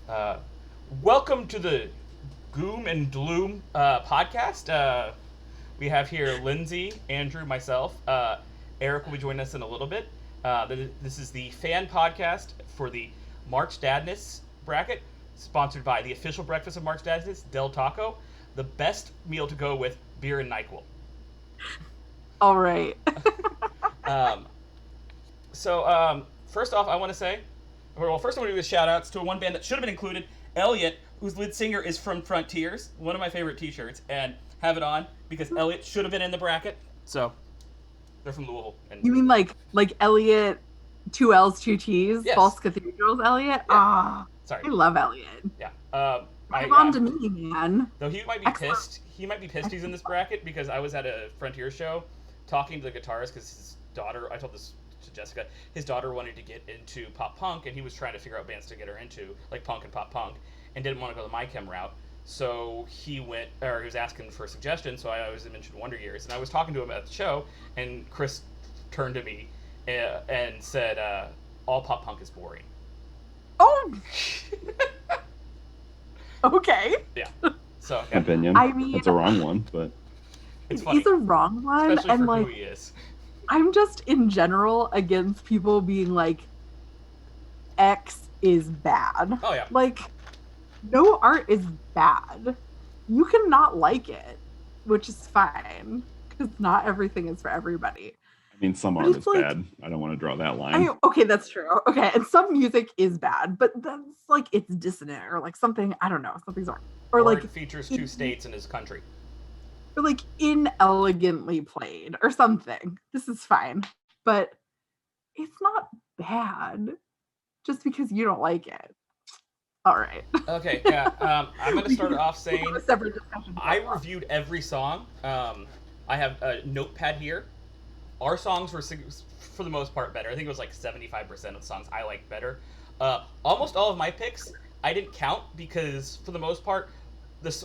Uh, Welcome to the Goom and Dloom podcast. We have here Lindsay, Andrew, myself. Eric will be joining us in a little bit. This is the fan podcast for the March Dadness bracket, sponsored by the official breakfast of March Dadness, Del Taco, the best meal to go with beer and NyQuil. All right. Um, First off, I want to say, first I want to do the shout outs to one band that should have been included, Elliot, whose lead singer is from Frontiers, one of my favorite t-shirts, and have it on because Elliot should have been in the bracket. So, they're from Louisville. And You mean like Elliot, two L's, two T's, Yes. False Cathedrals, Elliot? Ah, Sorry. I love Elliot. Yeah. Come on to me, man. Though he might be Excellent. pissed. He might be pissed he's in this bracket because I was at a Frontier show talking to the guitarist because his daughter, I told this to Jessica, his daughter wanted to get into pop punk and he was trying to figure out bands to get her into, like punk and pop punk, and didn't want to go the My Chem route. So he was asking for suggestions, so I always mentioned Wonder Years. And I was talking to him at the show, and Chris turned to me and said, all pop punk is boring. Oh, okay. Yeah. So, yeah. Opinion. I mean, it's a wrong one, but It's funny. It's a wrong one, Especially and for like who he is. I'm just in general against people being like, X is bad. Oh, yeah. Like, no art is bad. You can not like it, which is fine, because not everything is for everybody. I mean, some But art it's is like- bad. I don't want to draw that line. Okay, that's true. Okay, and some music is bad, but that's like it's dissonant or like something, I don't know, something's wrong. Or like it features two states in his country. or like inelegantly played or something. This is fine. But it's not bad just because you don't like it. All right. Okay, yeah. I'm going to start off saying A separate discussion. I reviewed every song. I have a notepad here. Our songs were, for the most part, better. I think it was like 75% of the songs I liked better. Almost all of my picks I didn't count because, for the most part,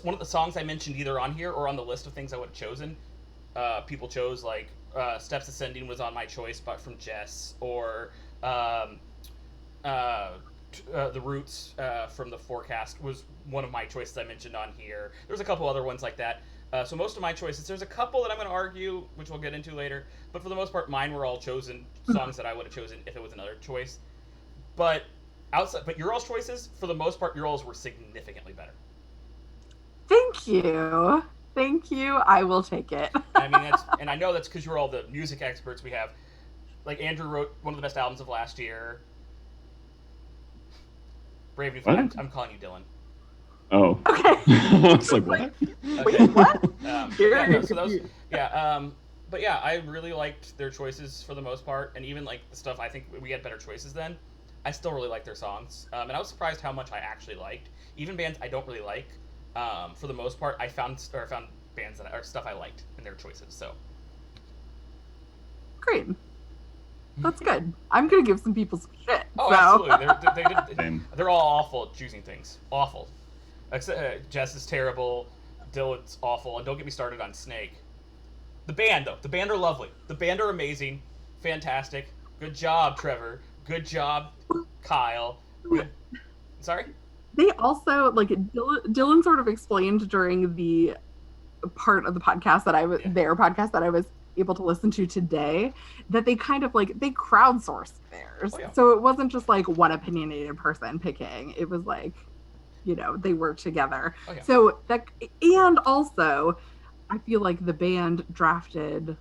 one of the songs I mentioned either on here or on the list of things I would have chosen, people chose, like Steps Ascending was on my choice, but from Jess, or The Roots from The Forecast was one of my choices I mentioned on here. There's a couple other ones like that. So most of my choices, there's a couple that I'm going to argue, which we'll get into later, but for the most part, mine were all chosen songs that I would have chosen if it was another choice. But your all's choices, for the most part, your all's were significantly better. Thank you. Thank you. I will take it. I mean, and I know that's because you're all the music experts we have. Like, Andrew wrote one of the best albums of last year. Brave New Flag. I'm calling you Dylan. Oh. Okay. I was like, what? Wait, what? But yeah, I really liked their choices for the most part, and even like the stuff I think we had better choices then. I still really like their songs, and I was surprised how much I actually liked. Even bands I don't really like, for the most part, I found bands or stuff I liked in their choices. So Great. That's good. I'm gonna give some people some shit. oh, so. absolutely, Same. they're all awful at choosing things. Awful. Except Jess is terrible. Dylan's awful, and don't get me started on Snake. The band, though. The band are lovely. The band are amazing. Fantastic. Good job, Trevor. Good job, Kyle. Good. Sorry? They also, like, Dylan sort of explained during the part of the podcast that their podcast that I was able to listen to today, that they kind of, like, they crowdsourced theirs. Oh, yeah. So it wasn't just, like, one opinionated person picking. It was, like, you know, they worked together. Oh, yeah. So that, and also, I feel like the band drafted,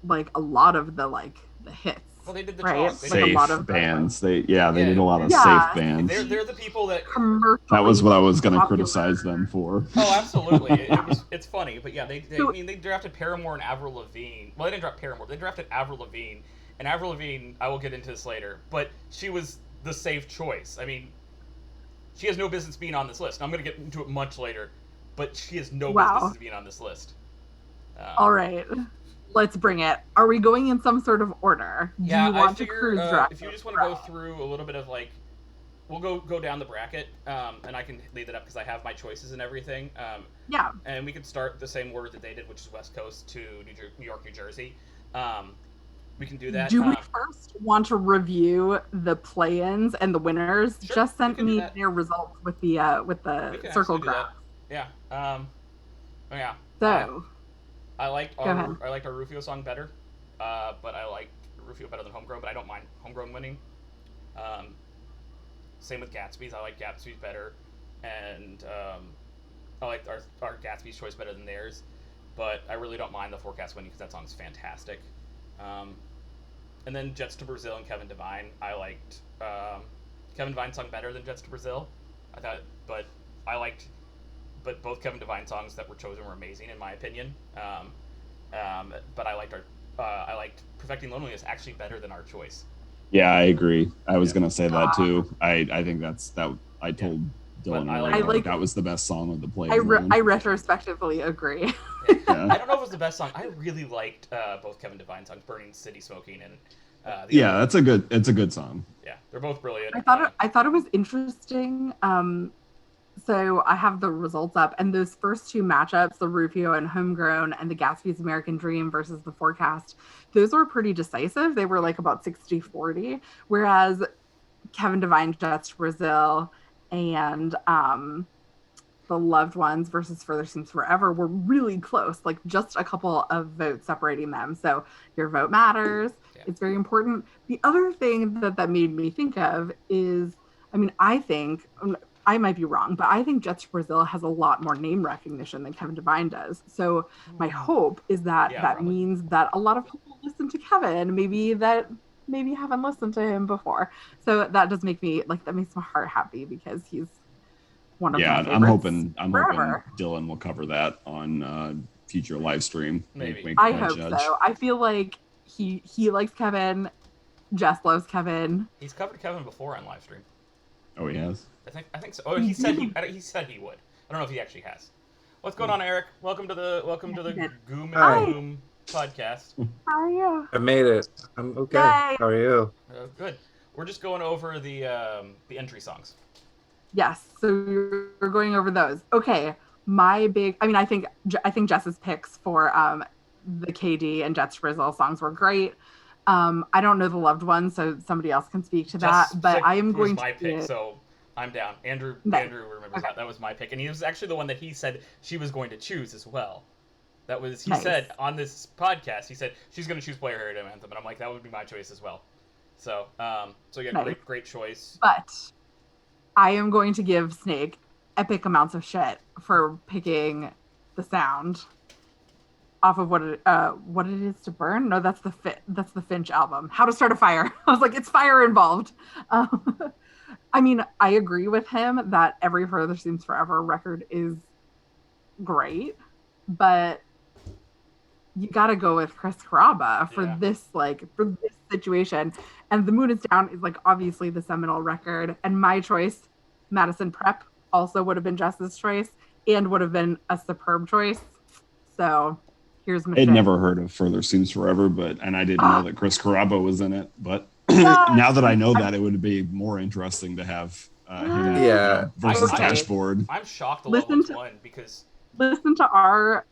like, a lot of the hits. Well, they did the Right. chalk. They Like a Safe lot of bands. They did a lot of Yeah. safe bands. They're the people that. Commercially That was what I was going to popular. criticize them for. Oh, absolutely. It's funny, but yeah, So- they drafted Paramore and Avril Lavigne. Well, they didn't draft Paramore. They drafted Avril Lavigne, and Avril Lavigne. I will get into this later, but she was the safe choice. I mean, she has no business being on this list. I'm going to get into it much later, but she has no Wow. business being on this list. All right, let's bring it. Are we going in some sort of order? Do Yeah, you want I figure to cruise draft? if you just want to go through a little bit of like, we'll go down the bracket, and I can lead it up because I have my choices and everything. Yeah. And we could start the same order that they did, which is West Coast to New York, New Jersey. We can do that. Do we first want to review the play-ins and the winners? Sure, Just we sent can do me that. their results with the We can circle actually do that. graph. Yeah. Yeah. So I liked go ahead. our Rufio song better, but I liked Rufio better than Homegrown. But I don't mind Homegrown winning. Same with Gatsby's. I like Gatsby's better, and I like our Gatsby's choice better than theirs. But I really don't mind the Forecast winning because that song's fantastic. And then Jets to Brazil and Kevin Devine. I liked Kevin Devine's song better than Jets to Brazil. I thought, but both Kevin Devine songs that were chosen were amazing in my opinion. But I liked Perfecting Loneliness actually better than our choice. Yeah, I agree. I was gonna say that too. I think that's that. I told Dylan that was the best song of the play. I retrospectively agree. Yeah. I don't know if it was the best song. I really liked both Kevin Devine songs, "Burning City Smoking" and it's a good song. Yeah, they're both brilliant. I thought it was interesting. So I have the results up, and those first two matchups, the Rufio and Homegrown and the Gatsby's American Dream versus the Forecast, those were pretty decisive. They were like about 60-40, whereas Kevin Devine, Jets to Brazil, and the Loved Ones versus Further Seems Forever were really close, like just a couple of votes separating them. So your vote matters. Yeah. It's very important. The other thing that made me think of is, I think, I might be wrong, but I think Jets to Brazil has a lot more name recognition than Kevin Devine does. So my hope is that means that a lot of people listen to Kevin, maybe haven't listened to him before. So that does make me that makes my heart happy because he's one of my favorites. I'm hoping Dylan will cover that on future live stream. Maybe. I hope so. I feel like he likes Kevin. Jess loves Kevin. He's covered Kevin before on live stream. Oh, he has? I think so. Oh, he said he would. I don't know if he actually has. What's going on, Eric? Welcome to the Goom and Dloom podcast. How are you? I made it. I'm okay. Yay. How are you? Good. We're just going over the entry songs. Yes. So we're going over those. Okay. I think Jess's picks for the KD and Jets to Brazil songs were great. I don't know the Loved Ones, so somebody else can speak to that. But I am going to my pick, so I'm down. Andrew remembers that. That was my pick, and he was actually the one that he said she was going to choose as well. That was he said on this podcast. He said she's going to choose Player Heritage Anthem, and I'm like, that would be my choice as well. So yeah, great choice. But I am going to give Snake epic amounts of shit for picking the sound off of what it is to burn. No, that's the Finch album. How to Start a Fire. I was like, it's fire involved. I agree with him that every Further Seems Forever record is great, but you got to go with Chris Carrabba for this situation. And The Moon Is Down is obviously the seminal record, and my choice, Madison Prep, also would have been Jess's choice and would have been a superb choice. So here's my. I'd never heard of Further Seems Forever, and I didn't know that Chris Carrabba was in it. But now that I know that, it would be more interesting to have him versus Dashboard. I'm shocked the Loved Ones won because listen to our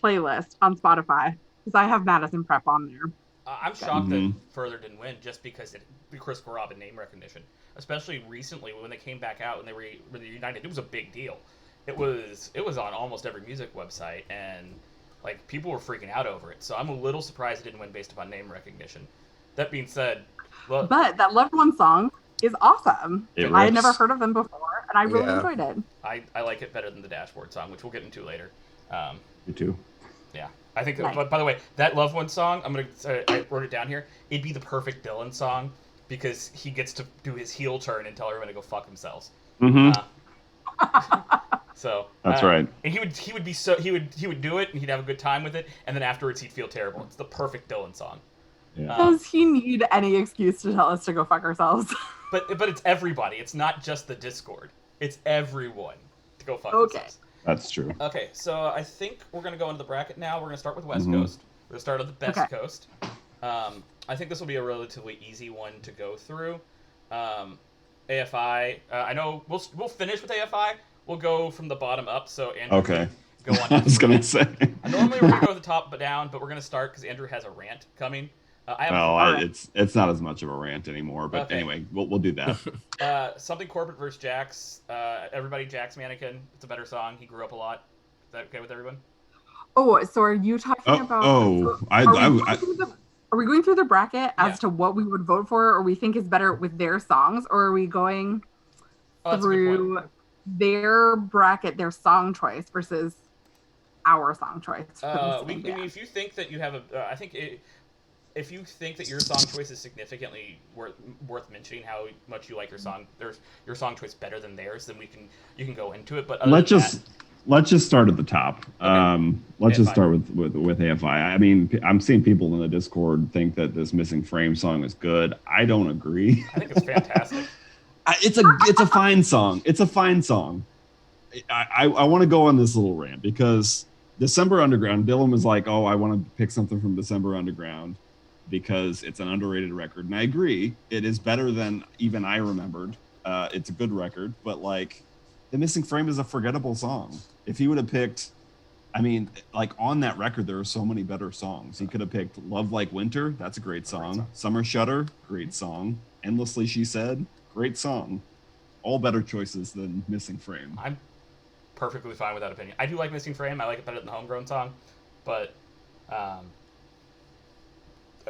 playlist on Spotify because I have Madison Prep on there. I'm shocked that Further didn't win just because the Chris Carrabba name recognition, especially recently when they came back out and they were reunited. It was a big deal. It was on almost every music website, and people were freaking out over it. So I'm a little surprised it didn't win based upon name recognition. That being said, but that Loved One song is awesome. I had never heard of them before, and I really enjoyed it. I like it better than the Dashboard song, which we'll get into later. Me too. Yeah, I think. Nice. But by the way, that Loved One song, I wrote it down here. It'd be the perfect Dylan song because he gets to do his heel turn and tell everyone to go fuck themselves. Mm-hmm. So that's right. And he would do it, and he'd have a good time with it, and then afterwards he'd feel terrible. It's the perfect Dylan song. Yeah. Does he need any excuse to tell us to go fuck ourselves? But it's everybody. It's not just the Discord. It's everyone to go fuck themselves. That's true. Okay, so I think we're going to go into the bracket now. We're going to start with West Coast. We're going to start at the Best Coast. I think this will be a relatively easy one to go through. AFI, I know we'll finish with AFI. We'll go from the bottom up. So go on. I was gonna say. Normally we're gonna go to the top but down, but we're gonna start because Andrew has a rant coming. It's not as much of a rant anymore, but okay. Anyway, we'll do that. Something Corporate versus Jax. Everybody, Jax Mannequin. It's a better song. He grew up a lot. Is that okay with everyone? Oh, so are you talking about? Are we going through the bracket as to what we would vote for, or we think is better with their songs, or are we going through their bracket, their song choice versus our song choice? If you think that you have if you think that your song choice is significantly worth mentioning, how much you like your song choice better than theirs, then you can go into it. But let's just start at the top. Okay. Let's just start with AFI. I mean, I'm seeing people in the Discord think that this Missing Frame song is good. I don't agree. I think it's fantastic. It's a fine song. It's a fine song. I want to go on this little rant because December Underground, Dloom was like, oh, I want to pick something from December Underground because it's an underrated record. And I agree. It is better than even I remembered. It's a good record, but like, The Missing Frame is a forgettable song. If he would have picked, I mean, like on that record, there are so many better songs. He could have picked Love Like Winter. That's a great song. Summer Shudder, great song. Endlessly She Said, great song. All better choices than Missing Frame. I'm perfectly fine with that opinion. I do like Missing Frame. I like it better than the Homegrown song. But,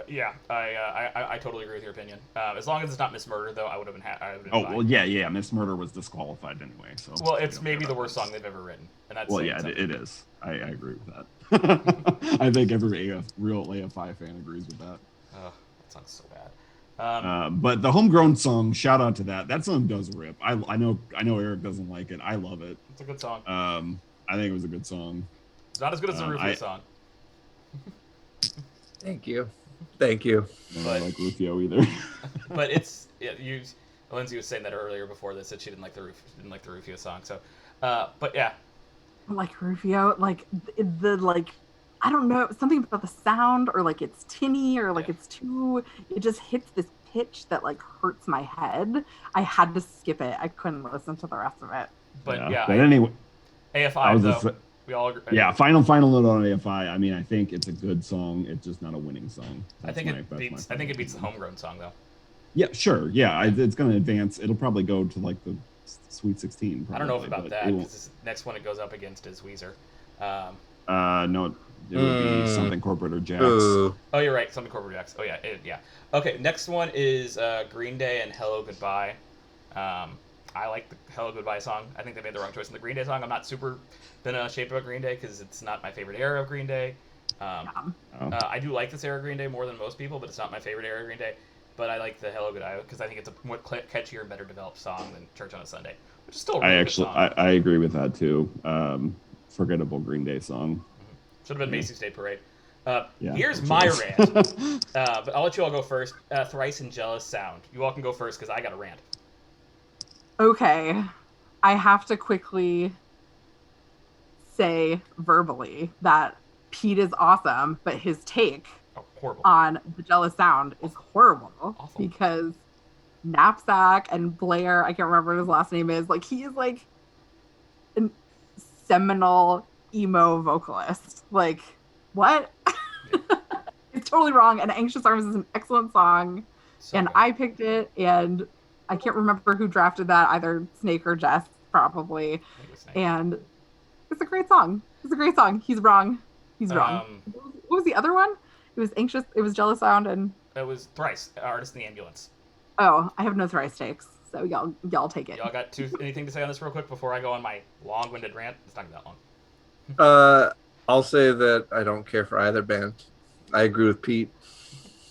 yeah, I totally agree with your opinion. As long as it's not Miss Murder, though, I would have been fine. Well, yeah. Miss Murder was disqualified anyway. So. Well, it's maybe the worst song they've ever written, and that's. Well, yeah, it is. I agree with that. I think every real AFI fan agrees with that. Oh, that song's so bad. But the Homegrown song, shout out to that. That song does rip. I know Eric doesn't like it. I love it. It's a good song. I think it was a good song. It's not as good as the Rufio song. Thank you. I don't like Rufio either. But Lindsay was saying that earlier before this, that she didn't like the Rufio song. So, but yeah. Like Rufio, like I don't know, something about the sound, or like it's tinny, or like it just hits this pitch that like hurts my head. I had to skip it. I couldn't listen to the rest of it. But anyway, AFI though. We all agree. Yeah, final note on AFI. I mean, I think it's a good song. It's just not a winning song. I think it beats the Homegrown song though. Yeah, sure. Yeah, it's going to advance. It'll probably go to like the Sweet 16. Probably, I don't know about that because this next one it goes up against is Weezer. No, it would be Something Corporate or Jax. Oh, you're right. Something Corporate or Jax. Oh yeah. Okay, next one is Green Day and Hello Goodbye. I like the Hello Goodbye song. I think they made the wrong choice in the Green Day song. I'm not super been shaped about Green Day because it's not my favorite era of Green Day. I do like this era of Green Day more than most people, but it's not my favorite era of Green Day. But I like the Hello Goodbye because I think it's a more catchier and better developed song than Church on a Sunday, which is still a really good song. I agree with that too. Forgettable Green Day song. Mm-hmm. Should have been Macy's Day Parade. Here's my rant. But I'll let you all go first. Thrice and Jealous Sound. You all can go first because I got a rant. Okay. I have to quickly say verbally that Pete is awesome, but his take on the Jealous Sound is horrible. Awful. Because Knapsack and Blair, I can't remember what his last name is, like he is like a seminal emo vocalist. Like, what? It's totally wrong. And Anxious Arms is an excellent song. And I picked it, and I can't remember who drafted that, either Snake or Jess, probably. And it's a great song. He's wrong. What was the other one? It was Anxious. It was Jealous Sound, and it was Thrice, Artist in the Ambulance. Oh, I have no Thrice takes, so y'all take it. Y'all got anything to say on this real quick before I go on my long-winded rant? It's not that long. I'll say that I don't care for either band. I agree with Pete.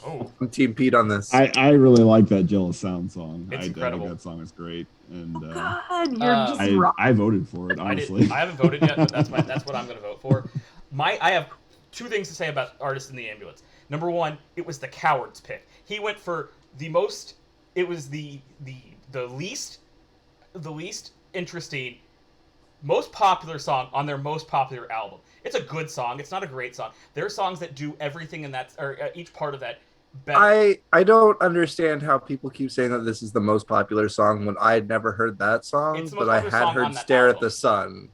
Oh, I'm Team Pete on this. I really like that Jealous Sound song. It's incredible. I think that song is great, and God, you're just wrong. I voted for it. Honestly, I haven't voted yet, but that's what I'm going to vote for. I have two things to say about Artist in the Ambulance. Number one, it was the coward's pick. He went for the most. It was the least interesting, most popular song on their most popular album. It's a good song. It's not a great song. There are songs that do everything in that, or each part of that better. I don't understand how people keep saying that this is the most popular song when I had never heard that song, but I had heard Stare at the Sun.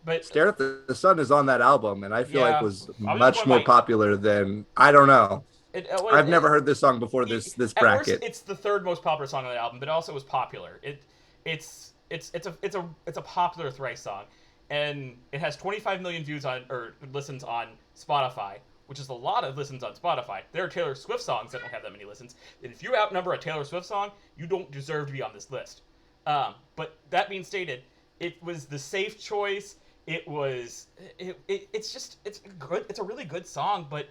But Stare at the Sun is on that album, and I feel like was I was much going more by- popular than I don't know. I've never it- heard this song before this At worst, bracket. it's the third most popular song on the album, but it also was popular. It's a popular Thrice song, and it has 25 million views on or listens on Spotify, which is a lot of listens on Spotify. There are Taylor Swift songs that don't have that many listens, and if you outnumber a Taylor Swift song, you don't deserve to be on this list. But that being stated, it was the safe choice. It's good. It's a really good song, but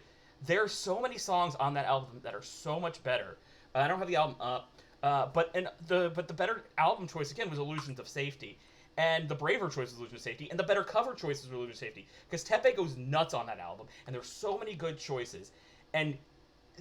there are so many songs on that album that are so much better. I don't have the album up, but the better album choice again was Illusions of Safety, and the braver choice was Illusions of Safety, and the better cover choice was Illusions of Safety, because Tepe goes nuts on that album, and there's so many good choices, and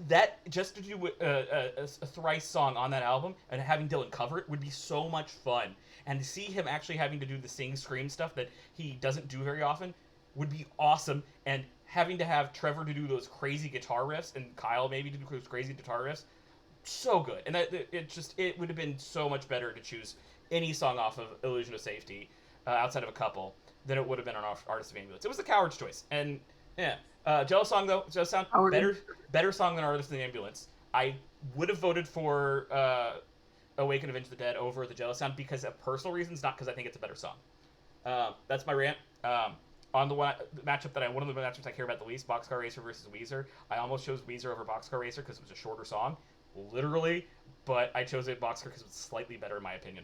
that just to do a Thrice song on that album and having Dylan cover it would be so much fun, and to see him actually having to do the sing scream stuff that he doesn't do very often would be awesome, and having to have Trevor to do those crazy guitar riffs and Kyle maybe to do those crazy guitar riffs, so good. And it would have been so much better to choose any song off of Illusion of Safety outside of a couple than it would have been on Artist of Ambulance. It was the Coward's choice, and yeah. Jealous Song though, Jealous Sound better song than Artist of the Ambulance. I would have voted for Awake and Avenge the Dead over the Jealous Sound because of personal reasons, not because I think it's a better song. That's my rant. On the matchup one of the matchups I care about the least, Boxcar Racer versus Weezer. I almost chose Weezer over Boxcar Racer because it was a shorter song, literally, but I chose it Boxcar because it was slightly better in my opinion.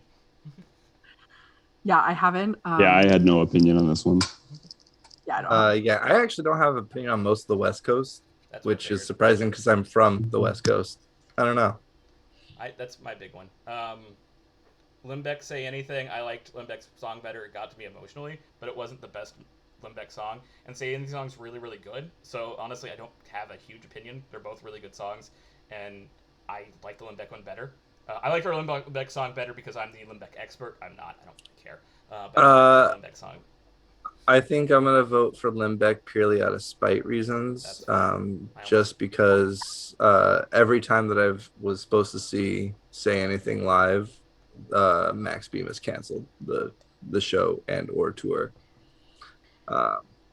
Yeah, I haven't. Yeah, I had no opinion on this one. Yeah, I don't. Yeah, I actually don't have an opinion on most of the West Coast, That's which is surprising because I'm from the West Coast. I don't know. That's my big one. Limbeck Say Anything. I liked Limbeck's song better. It got to me emotionally, but it wasn't the best Limbeck song. And Say Anything song's really, really good. So honestly, I don't have a huge opinion. They're both really good songs, and I like the Limbeck one better. I like our Limbeck song better because I'm the Limbeck expert. I'm not. I don't really care. But I like the Limbeck song. I think I'm gonna vote for Limbeck purely out of spite reasons. Just because every time that I was supposed to see Say Anything live, Max Bemis canceled the show and or tour.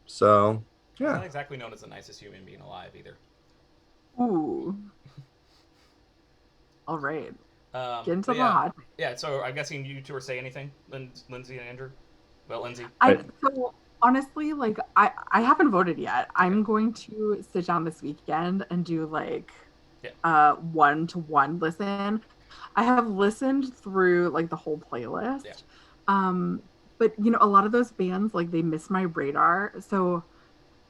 So yeah, Not exactly known as the nicest human being alive either. Ooh. All right. Get into the yeah. hot. Yeah, so I'm guessing you two are Say Anything, Lindsay and Andrew. Well, Lindsay. So honestly, like I haven't voted yet. I'm going to sit down this weekend and do like 1-to-1 listen. I have listened through like the whole playlist. Yeah. But you know, a lot of those bands like they miss my radar. So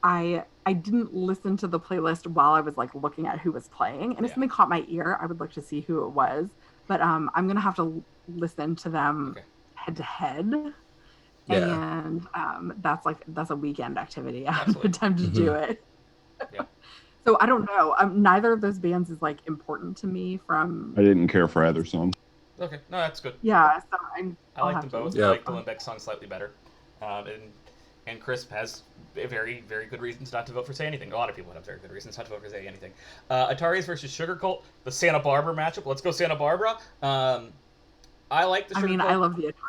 I didn't listen to the playlist while I was like looking at who was playing. And if something caught my ear, I would look to see who it was. But I'm gonna have to listen to them head to head. Yeah. And that's a weekend activity. I haven't had time to do it. Yeah. So I don't know. Neither of those bands is like important to me. From I didn't care for either song. Okay, no, that's good. Yeah, so I like them both. Yeah. I like the Limbeck song slightly better. And Chris has very, very good reasons not to vote for Say Anything. A lot of people have very good reasons not to vote for Say Anything. Ataris versus Sugar Cult, the Santa Barbara matchup. Let's go Santa Barbara. I like the Sugar Cult. I love the Ataris.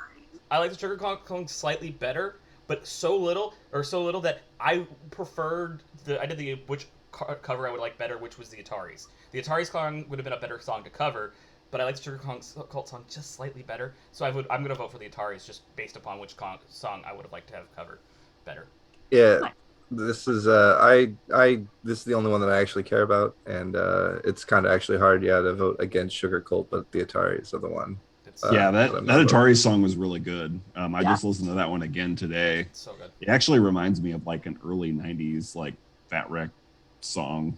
I like the Sugar Cult slightly better, but so little that I preferred I did the which cover I would like better, which was the Ataris. The Ataris song would have been a better song to cover, but I like the Sugar Cult song just slightly better. So I'm going to vote for the Ataris just based upon which song I would have liked to have covered better. Yeah, this is this is the only one that I actually care about, and it's kind of actually hard, to vote against Sugar Cult, but the Ataris are the one. That Atari song was really good. I just listened to that one again today. It's so good. It actually reminds me of like an early '90s like Fat Wreck song,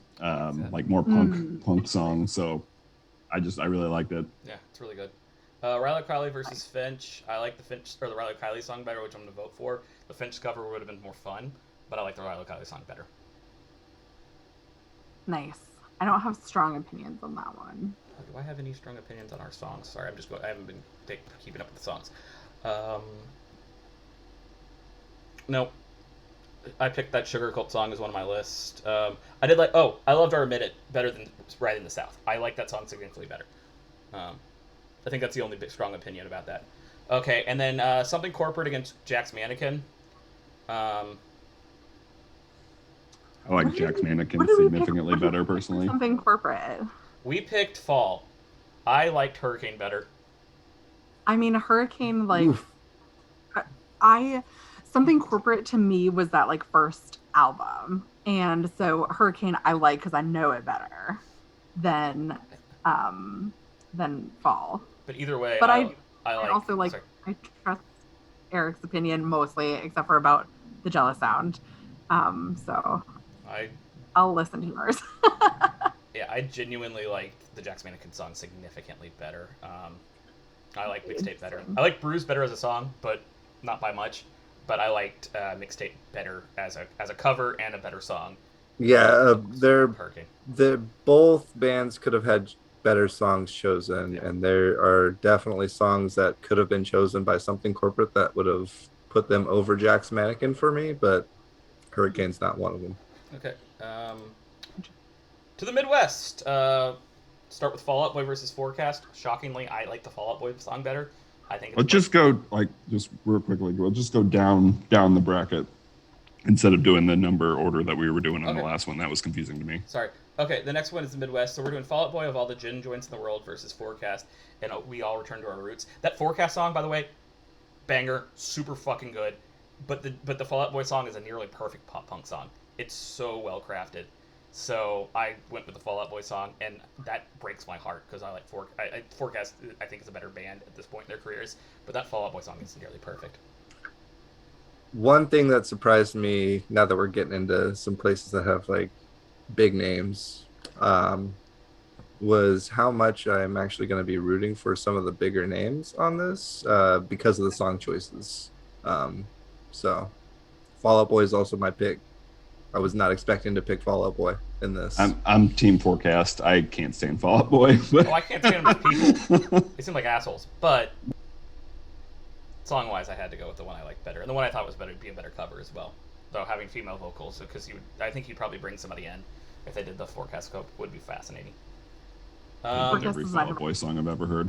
like more punk song. So I really liked it. Yeah, it's really good. Riley Kiley versus Finch. I like the Finch or the Riley Kiley song better, which I'm going to vote for. The Finch cover would have been more fun, but I like the Riley Kiley song better. Nice. I don't have strong opinions on that one. Do I have any strong opinions on our songs? Sorry, I haven't been keeping up with the songs. Nope. I picked that Sugar Cult song as one of my list. I loved Our Minute better than Ride in the South. I like that song significantly better. I think that's the only big strong opinion about that. Okay, and then Something Corporate against Jack's Mannequin. I like Jack's Mannequin significantly better, personally. Something corporate. We picked Fall. I liked Hurricane better. I mean, Hurricane, like, Oof. something corporate to me was that, like, first album. And so Hurricane I like because I know it better than Fall. But either way, but I also like, I trust Eric's opinion mostly, except for about the Jealous Sound. So I'll listen to yours. Yeah, I genuinely liked the Jack's Mannequin song significantly better. I like Mixtape better. I like Bruise better as a song, but not by much. But I liked Mixtape better as a cover and a better song. Yeah, they're both bands could have had better songs chosen, and there are definitely songs that could have been chosen by something corporate that would have put them over Jack's Mannequin for me, but Hurricane's not one of them. Okay. To the Midwest. Start with Fall Out Boy versus Forecast. Shockingly, I like the Fall Out Boy song better. I think. Let's just go just real quickly. We'll just go down the bracket instead of doing the number order that we were doing on the last one. That was confusing to me. Sorry. Okay, the next one is the Midwest. So we're doing Fall Out Boy of all the gin joints in the world versus Forecast, and we all return to our roots. That Forecast song, by the way, banger, super fucking good. But the Fall Out Boy song is a nearly perfect pop punk song. It's so well crafted. So I went with the Fall Out Boy song, and that breaks my heart because I like Forecast. I think is a better band at this point in their careers, but that Fall Out Boy song is nearly perfect. One thing that surprised me, now that we're getting into some places that have like big names, was how much I'm actually going to be rooting for some of the bigger names on this because of the song choices. So Fall Out Boy is also my pick. I was not expecting to pick Fall Out Boy in this. I'm Team Forecast. I can't stand Fall Out Boy. But... I can't stand them as people. They seem like assholes. But song-wise, I had to go with the one I liked better, and the one I thought was better would be a better cover as well. Though having female vocals, because I think he'd probably bring somebody in if they did the Forecast scope. Would be fascinating. Every Fall Out Boy song I've ever heard.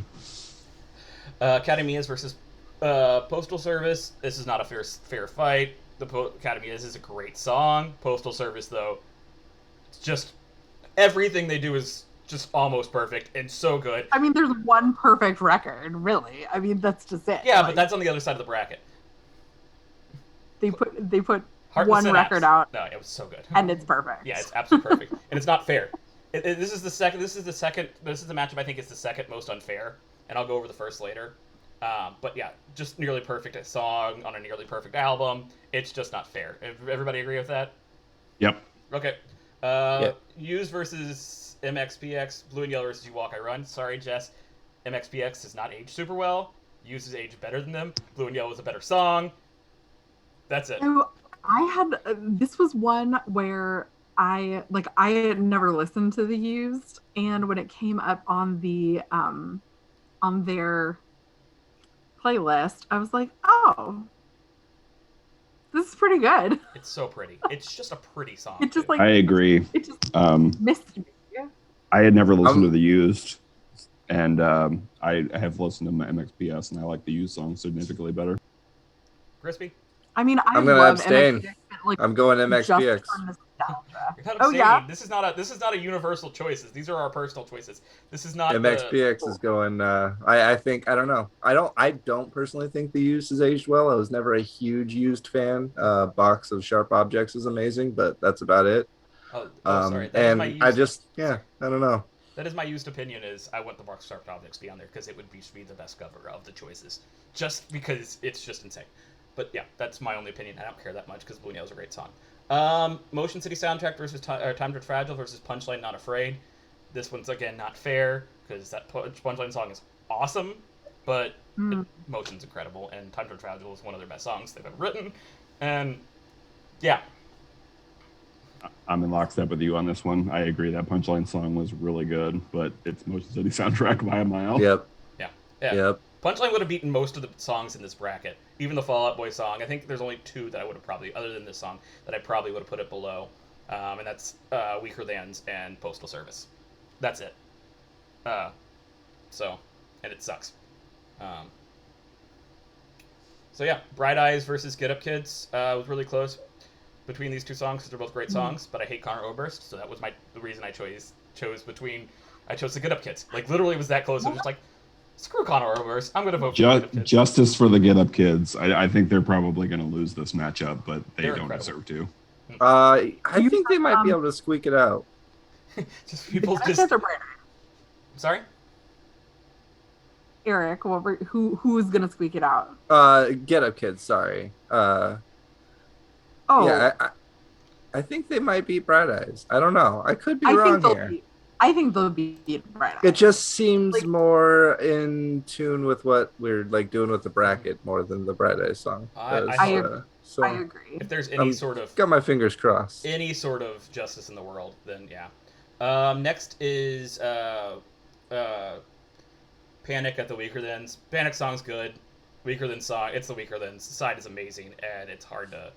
Academias versus Postal Service. This is not a fair fight. The Academias is a great song. Postal Service, though, it's just everything they do is just almost perfect and so good. I mean, there's one perfect record, really. I mean, that's just it. Yeah, but that's on the other side of the bracket. They put one record out. No, it was so good, and it's perfect. Yeah, it's absolutely perfect, and it's not fair. This is the matchup. I think it's the second most unfair, and I'll go over the first later. But yeah, just nearly perfect song on a nearly perfect album. It's just not fair. Everybody agree with that? Yep. Okay. Use versus MXPX. Blue and Yellow versus You Walk, I Run. Sorry, Jess. MXPX has not aged super well. Use has aged better than them. Blue and Yellow is a better song. That's it. So this was one where I had never listened to the Used, and when it came up on their playlist, I was like, oh, this is pretty good. It's so pretty. It's just a pretty song. It just I agree. It just missed me. I had never listened to the Used, and I have listened to my MXPS, and I like the Used song significantly better. Crispy? I mean, I'm gonna abstain. MXPX, I'm going MXPX. You're not yeah. This is not a universal choices. These are our personal choices. This is not MXPX is going. I think I don't know. I don't personally think the Used has aged well. I was never a huge Used fan. Box of Sharp Objects is amazing, but that's about it. Sorry. And I don't know. That is my Used opinion. Is I want the Box of Sharp Objects to be on there because it would be the best cover of the choices, just because it's just insane. But yeah, that's my only opinion. I don't care that much because Blue Nail is a great song. Motion City Soundtrack versus Time to Fragile versus Punchline Not Afraid. This one's again not fair because that Punchline song is awesome, but Motion's incredible, and Time to Fragile is one of their best songs they've ever written. And yeah, I'm in lockstep with you on this one. I agree that Punchline song was really good, but it's Motion City Soundtrack by a mile. Yep. Yeah. Yep. Punchline would have beaten most of the songs in this bracket. Even the Fall Out Boy song. I think there's only two that I would have probably, other than this song, that I probably would have put it below. And that's Weaker Thans and Postal Service. That's it. And it sucks. So yeah, Bright Eyes versus Get Up Kids was really close between these two songs because they're both great songs. But I hate Connor Oberst, so that was the reason I chose the Get Up Kids. Like literally, it was that close. I was just like, screw Connor Oberst. I'm gonna vote for the Get Up Kids. Justice for the Get Up Kids. I think they're probably gonna lose this matchup, but they're don't incredible. deserve to. I think they might be able to squeak it out. Just people Get Up Kids or Bright Eyes? Sorry. Eric, who's gonna squeak it out? Get Up Kids. Sorry. Oh, Yeah, I think they might beat Bright Eyes. I don't know. I could be wrong here. I think they'll beat Bright Eyes. It just seems more in tune with what we're like doing with the bracket more than the Bright Eyes song. I agree. If there's any sort of got my fingers crossed. Any sort of justice in the world, then yeah. Next is Panic at the Weaker Thans. Panic song's good. Weaker Than song, it's the Weaker Than side is amazing, and it's hard to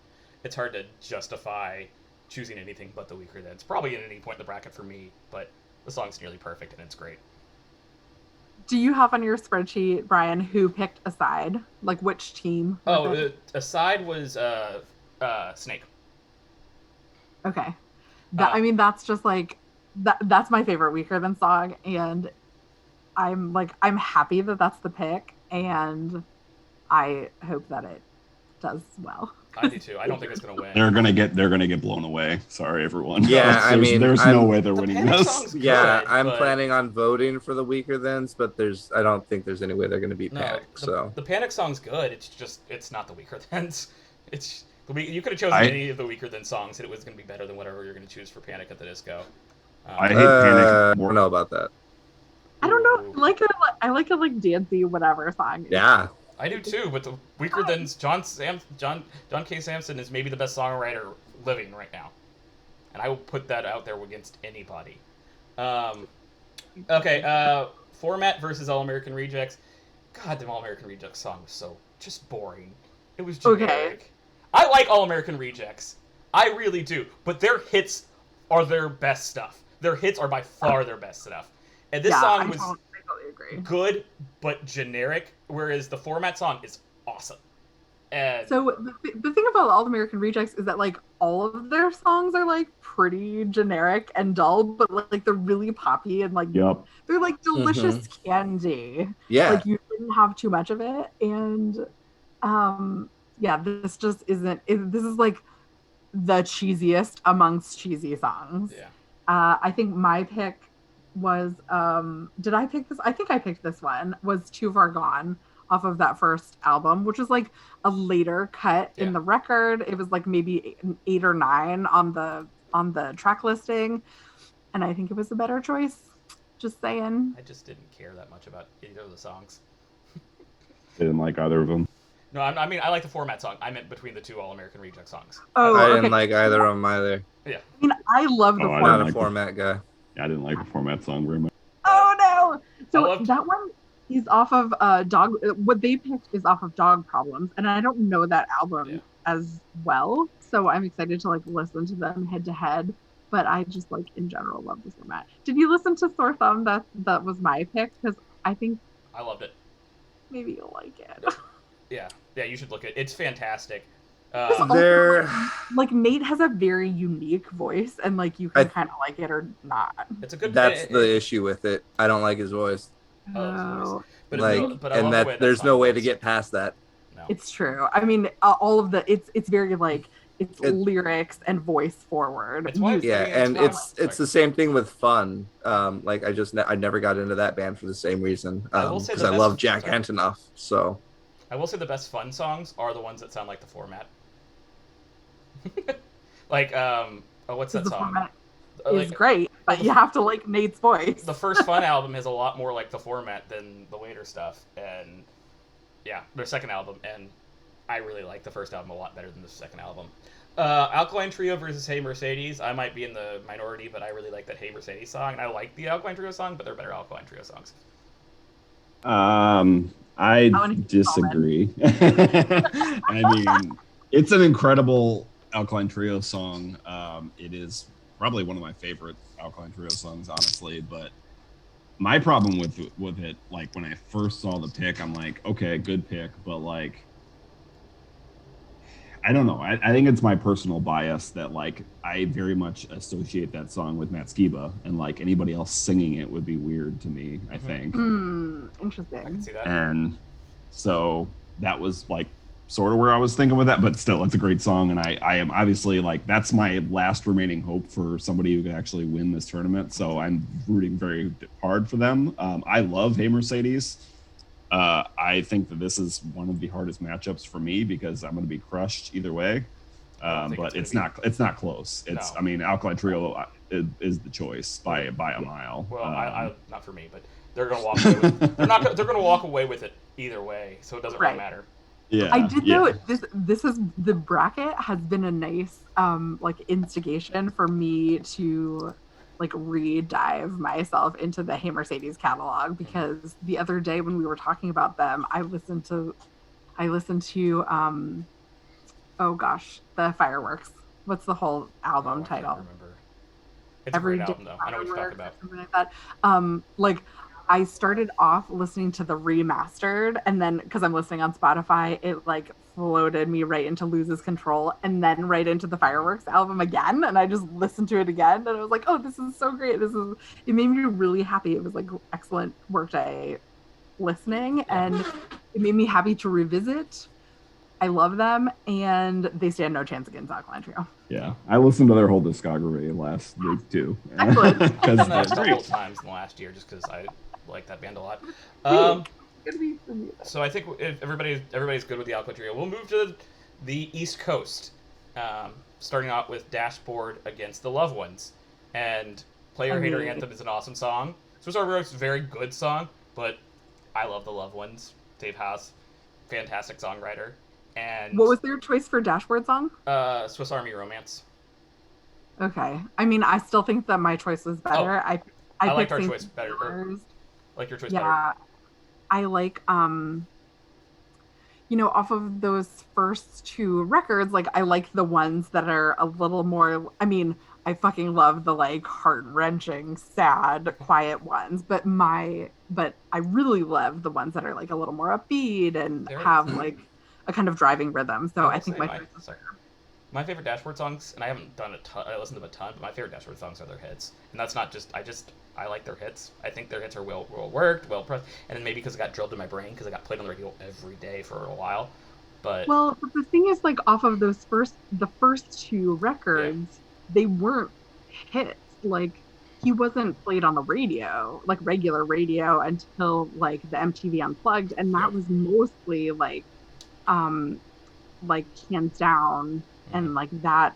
justify choosing anything but the Weaker Thans. Probably at any point in the bracket for me, but the song's nearly perfect and it's great. Do you have on your spreadsheet, Brian, who picked a side? Like which team? Oh, a side was Snake. Okay. I mean, that's just like that's my favorite Weaker Than song, and I'm happy that that's the pick, and I hope that it does well. I do too. I don't think it's gonna win. They're gonna get blown away. Sorry, everyone. Yeah, I mean, there's no way they're winning this. Good, yeah, I'm planning on voting for the Weaker Thans, but I don't think there's any way they're gonna beat Panic. The Panic song's good. It's not the Weaker Thans. You could have chosen any of the Weaker Than songs, and it was gonna be better than whatever you're gonna choose for Panic at the Disco. I hate Panic. I don't know about that. I don't know. I like a dancey whatever song. Yeah. I do too, but the Weaker Than's John K. Samson is maybe the best songwriter living right now, and I will put that out there against anybody. Okay, Format versus All American Rejects. God, the All American Rejects song was so just boring. It was generic. Okay. I like All American Rejects, I really do, but their hits are their best stuff. Their hits are by far their best stuff, and this song was good but generic, whereas the Format song is awesome. And so the thing about All American Rejects is that like all of their songs are like pretty generic and dull, but like they're really poppy and like they're like delicious candy. Yeah, like you didn't have too much of it, and yeah, this just isn't. This is like the cheesiest amongst cheesy songs. Yeah, I think my pick was did I pick this? I think I picked this one, was Too Far Gone, off of that first album, which was like a later cut in the record. It was like maybe 8 or 9 on the track listing, and I think it was a better choice. Just saying. I just didn't care that much about either of the songs. Didn't like either of them. No, I mean I like the Format song. I meant between the two All American Reject songs. Oh, I didn't like either of them either. Yeah. I mean, I love the Format. I'm not a Format guy. Yeah, I didn't like the Format song very much. Oh no! So that one is off of Dog. What they picked is off of Dog Problems, and I don't know that album as well, so I'm excited to like listen to them head to head. But I just like in general love the Format. Did you listen to Sore Thumb? That was my pick because I think I loved it. Maybe you'll like it. Yeah, you should look at it. It's fantastic. Like Nate has a very unique voice, and like you can kind of like it or not. It's a good. That's the issue with it. I don't like his voice. Oh, but like, but and that there's no way to get past that. No. It's true. I mean, all of the it's very like it's lyrics and voice forward. And it's the same thing with Fun. Like I never got into that band for the same reason. Because I love Jack Antonoff. So I will say the best Fun songs are the ones that sound like the Format. Like what's that song? Format is great, but you have to like Nate's voice. The first Fun album is a lot more like the Format than the later stuff, and their second album, and I really like the first album a lot better than the second album. Alkaline Trio versus Hey Mercedes. I might be in the minority, but I really like that Hey Mercedes song, and I like the Alkaline Trio song, but they're better Alkaline Trio songs. I disagree. I mean, it's an incredible Alkaline Trio song. It is probably one of my favorite Alkaline Trio songs, honestly. But my problem with it, like when I first saw the pick, I'm like, okay, good pick, but like I don't know. I think it's my personal bias that like I very much associate that song with Matt Skiba, and like anybody else singing it would be weird to me. I think. Interesting. I can see that. And so that was like sort of where I was thinking with that, but still, it's a great song, and I am obviously like that's my last remaining hope for somebody who can actually win this tournament. So I'm rooting very hard for them. I love Hey Mercedes. I think that this is one of the hardest matchups for me because I'm going to be crushed either way. But it's not close. It's No. I mean, Alkaline Trio is the choice by a mile. Well, I not for me, but they're gonna walk away with, they're gonna walk away with it either way, so it doesn't really matter. Yeah, I did know this is the bracket has been a nice like instigation for me to like re-dive myself into the Hey Mercedes catalog, because the other day when we were talking about them, I listened to oh gosh, the Fireworks. What's the whole album title? I can't remember. It's a great album though. I know what you're talking about. Something like that. Like I started off listening to the remastered, and then because I'm listening on Spotify, it like floated me right into Loses Control, and then right into the Fireworks album again, and I just listened to it again, and I was like, oh, this is so great. It made me really happy. It was like excellent workday listening, and it made me happy to revisit. I love them, and they stand no chance against Alkaline Trio. Yeah, I listened to their whole discography last week too. Excellent. I've done that a couple times in the last year just because I like that band a lot. So I think if everybody's good with the Alkaline Trio, we'll move to the East Coast, starting out with Dashboard against the Loved Ones. And Player Hater Anthem is an awesome song. Swiss Army Man's a very good song, but I love the Loved Ones. Dave House, fantastic songwriter. And what was their choice for Dashboard song? Swiss Army Romance. Okay. I mean, I still think that my choice was better. I liked our choice better. Like your choice better. Yeah. I like off of those first two records, like I like the ones that are a little more, I mean, I fucking love the like heart-wrenching, sad, quiet ones, but I really love the ones that are like a little more upbeat and have like a kind of driving rhythm. So I think my favorite Dashboard songs, and I haven't done a ton, I listened to them a ton, but my favorite Dashboard songs are their hits. And that's not just, I like their hits. I think their hits are well worked, well pressed, and then maybe because it got drilled in my brain because I got played on the radio every day for a while. But the thing is, like, off of the first two records, they weren't hits. Like, he wasn't played on the radio, like regular radio, until like the MTV Unplugged, and that was mostly like Hands Down and like that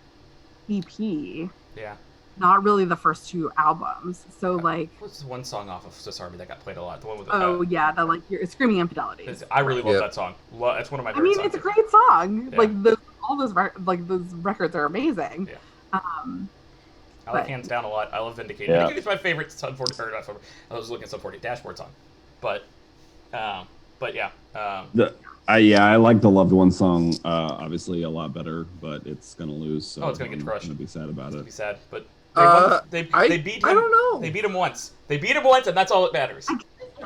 EP. Yeah. Not really the first two albums. So like, what's one song off of Swiss Army that got played a lot? The one with the like your Screaming Infidelities. I really love that song. It's one of my favorite songs. It's a great song. Yeah. Like those records are amazing. Yeah. I like Hands Down a lot. I love Vindicated. Yeah. Vindicated is my favorite Sub 40. Or not Sub 40. I was looking at Sub 40 Dashboard song, but yeah. I like the Loved One song obviously a lot better, but it's gonna lose. So it's gonna get crushed. I'm gonna be sad about it. Be sad, but they beat him. I don't know. They beat him once. And that's all that matters. I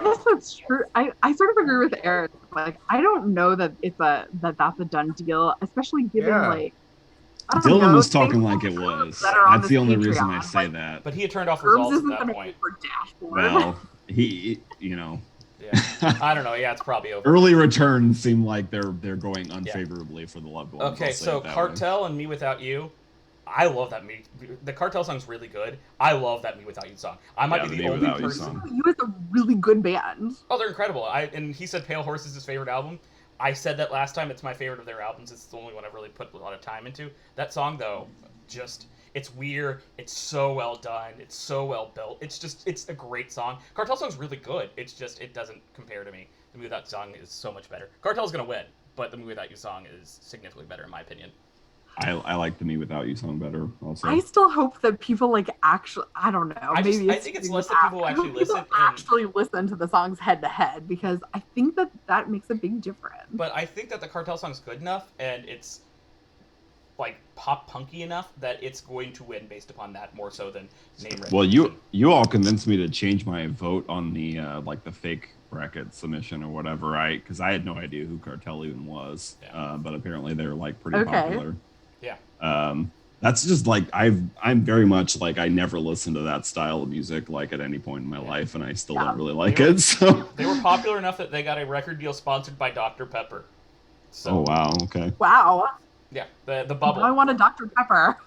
guess that's true. I sort of agree with Eric. Like, I don't know that that's a done deal, especially given like. Dylan was talking like it was. That's the only reason I say that. But he had turned off results at that point. Well, he. Yeah. I don't know. Yeah, it's probably over. Early returns seem like they're going unfavorably for the Loved Ones. Okay, so Cartel and Me Without You. I love that the Cartel song's really good. I love that Me Without You song. I might be the only person. You is a really good band. Oh, they're incredible. And he said Pale Horse is his favorite album. I said that last time. It's my favorite of their albums. It's the only one I've really put a lot of time into. That song, though, it's weird. It's so well done. It's so well built. It's a great song. Cartel song's really good. It doesn't compare to me. The Me Without You song is so much better. Cartel's gonna win, but the Me Without You song is significantly better in my opinion. I like the Me Without You song better also. I still hope that people like actually, I don't know. I think it's less that people actually listen. Actually listen to the songs head to head, because I think that makes a big difference. But I think that the Cartel song's good enough and it's like pop punky enough that it's going to win based upon that more so than name recognition. Well, you all convinced me to change my vote on the like the fake bracket submission or whatever, because I had no idea who Cartel even was, but apparently they're like pretty popular. Yeah. That's just like I'm very much like I never listened to that style of music like at any point in my life, and I still don't really like it. So they were popular enough that they got a record deal sponsored by Dr. Pepper. So, oh wow, okay. Wow. Yeah, the bubble. I want a Dr. Pepper.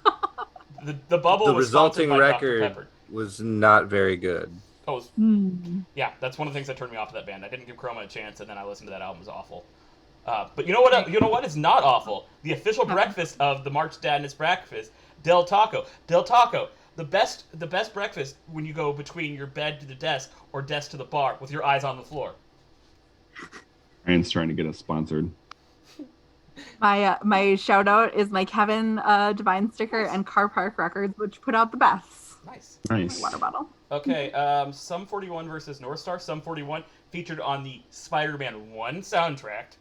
the bubble. The was resulting by record Dr. Pepper. Was not very good. Oh, yeah, that's one of the things that turned me off of that band. I didn't give Chroma a chance, and then I listened to that album. It was awful. But you know what? You know what is not awful? The official breakfast of the March Dadness breakfast, Del Taco. Del Taco, the best breakfast when you go between your bed to the desk or desk to the bar with your eyes on the floor. Ryan's trying to get us sponsored. My shout out is my Kevin Devine sticker and Car Park Records, which put out the best. Nice. My water bottle. Okay, Sum 41 versus North Star. Sum 41 featured on the Spider-Man 1 soundtrack.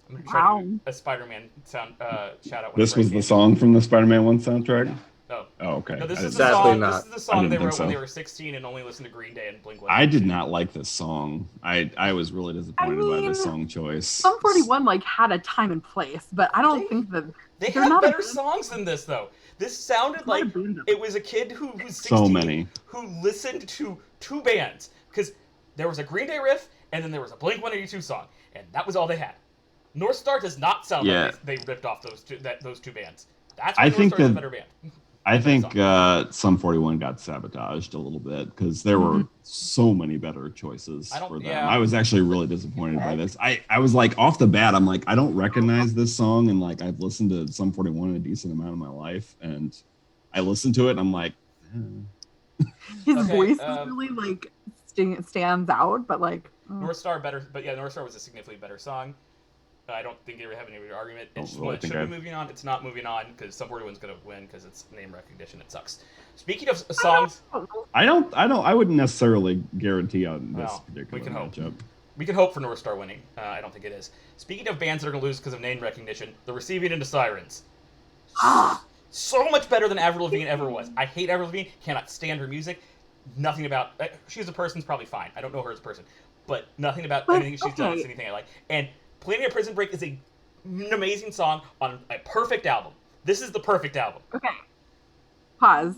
I'm going to try to do a Spider-Man shout out. This was the song from the Spider-Man 1 soundtrack? No. Oh, okay. No, this is Sadly the not. This is the song they wrote so. when they were 16 and only listened to Green Day and Blink-182. I did not like this song. I was really disappointed by this song choice. Sum 41 like had a time and place, but I don't think that they have better songs than this though. This sounded like it was a kid who was 16 who listened to two bands because there was a Green Day riff and then there was a Blink-182 song, and that was all they had. North Star does not sound like they ripped off those two bands. That's why North Star is a better band. I think Sum 41 got sabotaged a little bit because there were so many better choices for them. Yeah. I was actually really disappointed by this. I was like, off the bat, I'm like, I don't recognize this song, and like I've listened to Sum 41 a decent amount of my life, and I listened to it and I'm like, his voice is really like stands out, but like North Star better, but yeah, North Star was a significantly better song. I don't think they have any argument. It should be moving on. It's not moving on because Sum 41's going to win because it's name recognition. It sucks. Speaking of songs, I wouldn't necessarily guarantee on this particular matchup. We can hope for North Star winning. I don't think it is. Speaking of bands that are going to lose because of name recognition, the Receiving Into Sirens. So much better than Avril Lavigne ever was. I hate Avril Lavigne. Cannot stand her music. Nothing about she as a person's probably fine. I don't know her as a person, but nothing about anything she's done is anything I like. And Planning a Prison Break is an amazing song on a perfect album. This is the perfect album. Okay. Pause.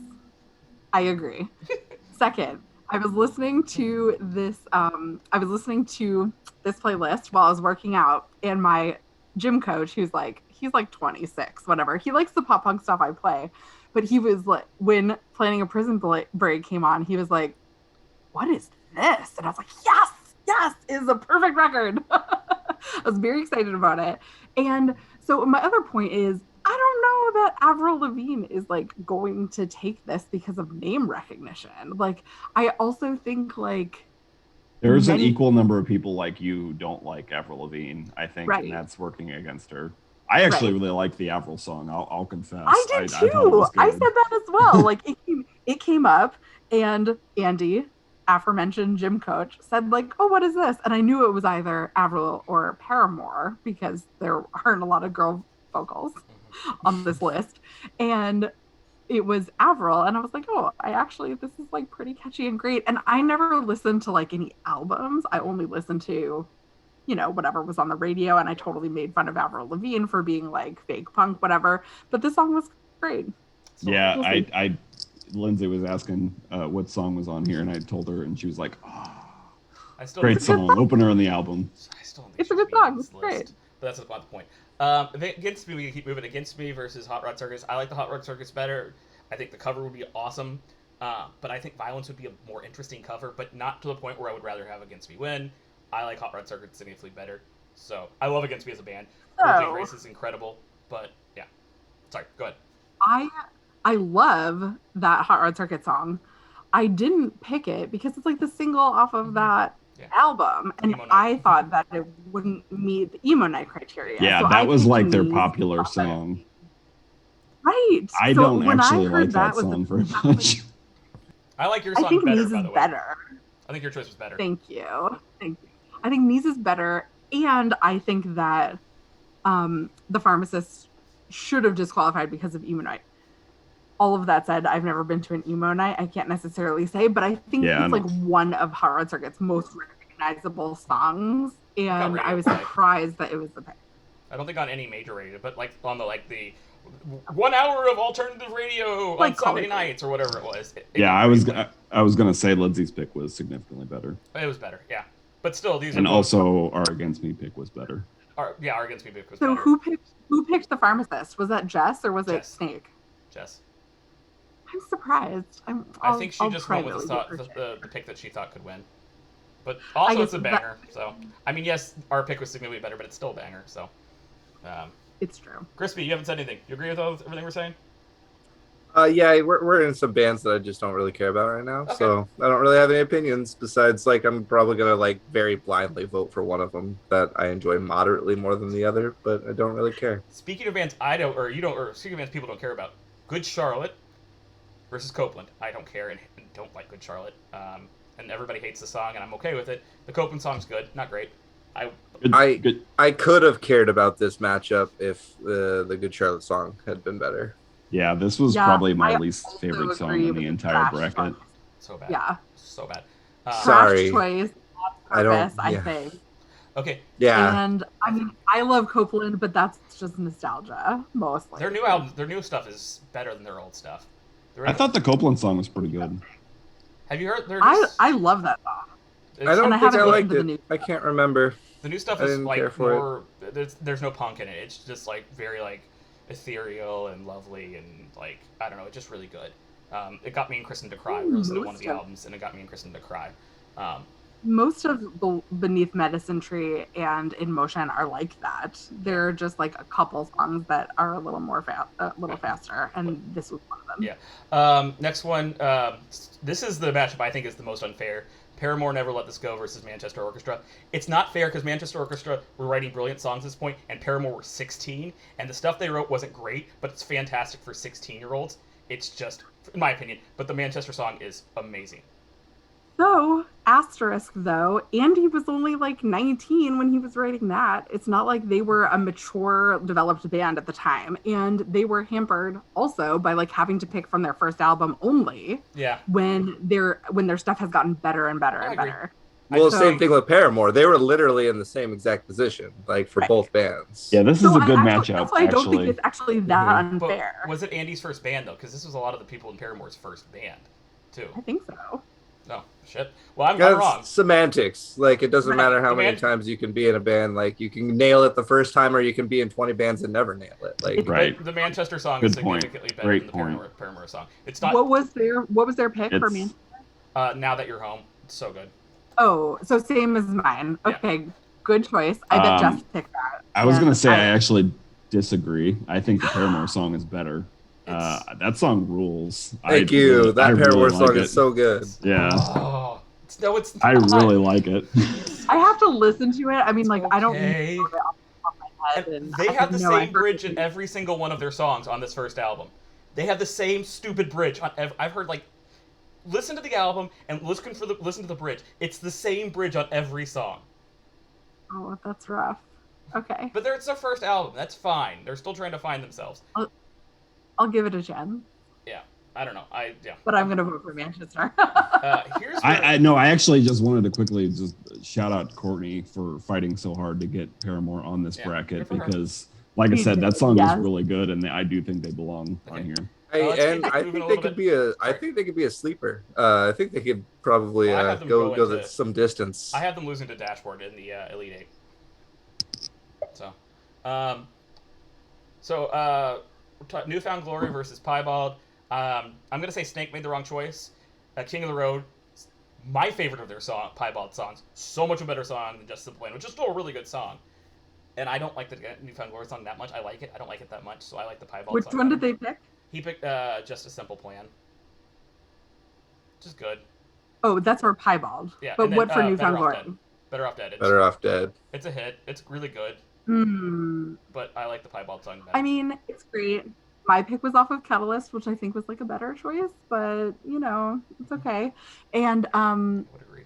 I agree. Second, I was listening to this playlist while I was working out, and my gym coach, he's like 26, whatever. He likes the pop punk stuff I play, but he was like, when Planning a Prison Break came on, he was like, "What is this?" And I was like, "Yes, it's a perfect record." I was very excited about it. And so my other point is, I don't know that Avril Lavigne is like going to take this because of name recognition. Like, I also think like there's an equal number of people like you who don't like Avril Lavigne, I think, and that's working against her. I actually really like the Avril song. I'll confess. I did too. I said that as well. Like it came up, and Andy, aforementioned gym coach, said like, "Oh, what is this?" And I knew it was either Avril or Paramore because there aren't a lot of girl vocals on this list, and it was Avril, and I was like, "Oh, this is like pretty catchy and great." And I never listened to like any albums. I only listened to, whatever was on the radio, and I totally made fun of Avril Lavigne for being like fake punk, whatever. But this song was great. So I Lindsay was asking what song was on here, and I told her, and she was like, great song, opener on the album. It's a good song. It's great. But that's not the point. Against Me, we can keep moving. Against Me versus Hot Rod Circus. I like the Hot Rod Circus better. I think the cover would be awesome. But I think Violence would be a more interesting cover, but not to the point where I would rather have Against Me win. I like Hot Rod Circuit significantly better. So I love Against Me as a band. Jane Grace is incredible. But yeah. Sorry, go ahead. I love that Hot Rod Circuit song. I didn't pick it because it's like the single off of that album, and I thought that it wouldn't meet the emo night criteria. Yeah, so that was like their popular song. Right. I don't actually like that song very much. I like your song better. I think Knees is better. I think your choice was better. Thank you. I think Knees is better, and I think that the Pharmacist should have disqualified because of emo night. All of that said, I've never been to an emo night. I can't necessarily say, but I think it's like one of Hot Rod Circuit's most recognizable recognizable songs, and radio I was play. surprised that it was the pick. I don't think on any major radio, but like on the 1 hour of alternative radio Like on Sunday college. nights or whatever it was. Yeah, I was gonna say Lindsay's pick was significantly better, It was better, yeah. But still, these and are also our Against Me pick was better. our Against Me pick was So better. who picked the pharmacist? Was that Jess or was it Jess. Snake? Jess. I'm surprised. I think she just went with the pick that she thought could win. But also, it's a banger. So, I mean, yes, our pick was significantly better, but it's still a banger. So, it's true. Crispy, you haven't said anything. You agree with everything we're saying? Yeah, we're in some bands that I just don't really care about right now, Okay. so I don't really have any opinions besides like I'm probably gonna like very blindly vote for one of them that I enjoy moderately more than the other, but I don't really care. Speaking of bands speaking of bands people don't care about, Good Charlotte versus Copeland. I don't care and don't like Good Charlotte. And everybody hates the song, and I'm okay with it. The Copeland song's good, not great. I could have cared about this matchup if the Good Charlotte song had been better. Yeah, this was probably my least favorite song in the entire bracket. Song. So bad. Yeah. So bad. Sorry. Trash choice. I think. Okay. Yeah. And I mean, I love Copeland, but that's just nostalgia mostly. Their new album, their new stuff is better than their old stuff. I thought the Copeland song was pretty good. Have you heard their? I love that song. I don't think I liked listened to it. I can't remember. The new stuff is like more. There's no punk in it. It's just like very like ethereal and lovely and like I don't know. It's just really good. It got me and Kristen to cry. We listened to one of the albums, and it got me and Kristen to cry. Most of Beneath Medicine Tree and In Motion are like that. They're just like a couple songs that are a little more faster, and this was one of them. Yeah. Next one. This is the matchup I think is the most unfair. Paramore Never Let This Go versus Manchester Orchestra. It's not fair because Manchester Orchestra were writing brilliant songs at this point, and Paramore were 16, and the stuff they wrote wasn't great, but it's fantastic for 16-year-olds. It's just, in my opinion, but the Manchester song is amazing. So, asterisk though, Andy was only like 19 when he was writing that. It's not like they were a mature, developed band at the time. And they were hampered also by like having to pick from their first album only. Yeah. When their stuff has gotten better and better and better. Well, same thing with Paramore. They were literally in the same exact position, like for both bands. Yeah, this is a good matchup. That's why I don't think it's actually that unfair. But was it Andy's first band though? Because this was a lot of the people in Paramore's first band, too. I think so. No, shit. Well, I'm wrong. Semantics. Like, it doesn't matter how many times you can be in a band. Like, you can nail it the first time, or you can be in 20 bands and never nail it. Like, the Manchester song is significantly better than the Paramore song. It's not. What was their pick for Manchester? Now That You're Home. It's so good. Oh, so same as mine. Okay, yeah. Good choice. I bet Jeff picked that. I was gonna say I actually disagree. I think the Paramore song is better. That song rules. Thank you. That Paramore song is so good. Yeah. Oh, no, it's not. I really like it. I have to listen to it. I mean, like, I don't know it off the top of my head. And they have the same bridge in every single one of their songs on this first album. They have the same stupid bridge on I've heard like listen to the album and listen to the bridge. It's the same bridge on every song. Oh, that's rough. Okay. But it's their first album. That's fine. They're still trying to find themselves. I'll give it a chance. Yeah, I don't know. But I'm gonna vote for Manchester. I actually just wanted to quickly just shout out Courtney for fighting so hard to get Paramore on this bracket because, like I said, that song is really good, and I do think they belong on here. I think they could be a sleeper. I think they could probably go some distance. I have them losing to Dashboard in the Elite Eight. So, Newfound Glory versus Piebald. I'm gonna say Snake made the wrong choice. King of the Road, my favorite of their Piebald songs. So much a better song than Just Simple Plan, which is still a really good song. And I don't like the Newfound Glory song that much. I like it. I don't like it that much, so I like the Piebald song. Which one did they pick? He picked Just a Simple Plan. Which is good. Oh, that's for Piebald. Yeah. But what for Newfound Glory? Better Off Dead. Better Off Dead. It's a hit. It's really good. But I like the Piebald song better. I mean, it's great. My pick was off of Catalyst, which I think was like a better choice, but it's okay. And I would agree.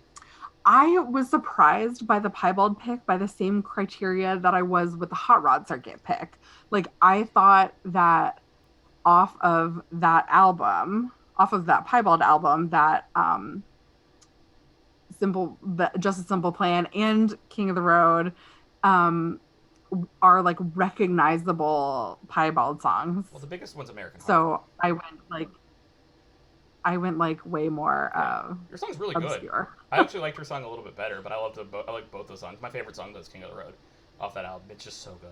I was surprised by the Piebald pick by the same criteria that I was with the Hot Rod Circuit pick. Like, I thought that off of that Piebald album, that Just a Simple Plan and King of the Road are like recognizable piebald songs. Well, the biggest one's American Heart. So I went like way more your song's really obscure. Good. I actually liked your song a little bit better, but I like both those songs. My favorite song is King of the Road off that album. It's just so good.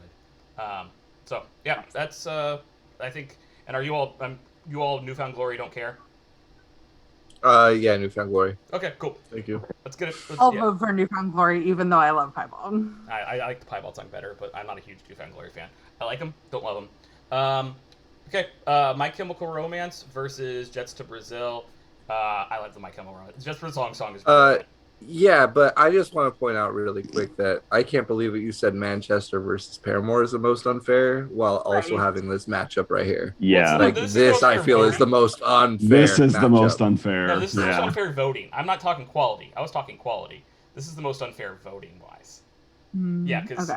So yeah, that's I think. And are you all Newfound Glory don't care? Yeah, Newfound Glory. Okay, cool. Thank you. Let's get it. I'll vote for Newfound Glory, even though I love piebald. I like the piebald song better, but I'm not a huge Newfound Glory fan. I like them, don't love them. Okay, My Chemical Romance versus Jets to Brazil. I like the My Chemical Romance. Just for the song is great. Yeah, but I just want to point out really quick that I can't believe that you said Manchester versus Paramore is the most unfair, while also having this matchup right here. Yeah, like this I feel is the most unfair. This is matchup. the most unfair. No, this is the most unfair voting. I'm not talking quality. I was talking quality. This is the most unfair voting wise. Yeah, because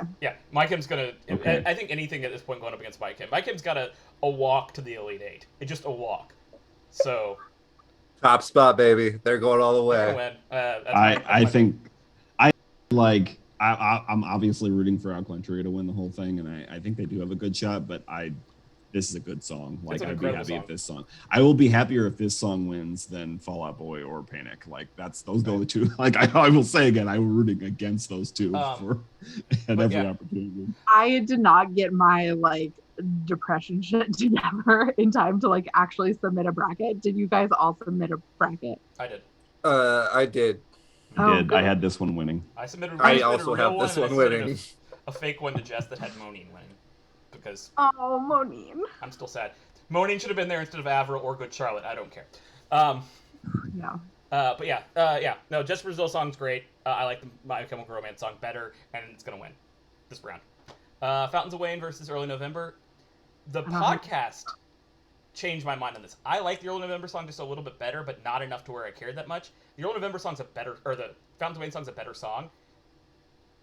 My Chem's gonna. Okay. I think anything at this point going up against My Chem. My Chem's got a walk to the Elite Eight. It's just a walk. So. Top spot, baby. They're going all the way. I'm obviously rooting for Our Country to win the whole thing, and I think they do have a good shot. But this is a good song. Like I'd be happy if this song. I will be happier if this song wins than Fall Out Boy or Panic. Like those go the two. Like I will say again, I'm rooting against those two at every opportunity. I did not get my depression shit together in time to actually submit a bracket. Did you guys all submit a bracket? I did. I did. Good. I had this one winning. I also have this one winning. A fake one to Jess that had Monine winning. Because Monine. I'm still sad. Monine should have been there instead of Avril or Good Charlotte. I don't care. Yeah. But yeah. No, Jess Brazil song's great. I like the My Chemical Romance song better, and it's gonna win this round. Fountains of Wayne versus Early November. The podcast changed my mind on this. I like the Early November song just a little bit better, but not enough to where I cared that much. The Early November song's the Fountains of Wayne song's a better song.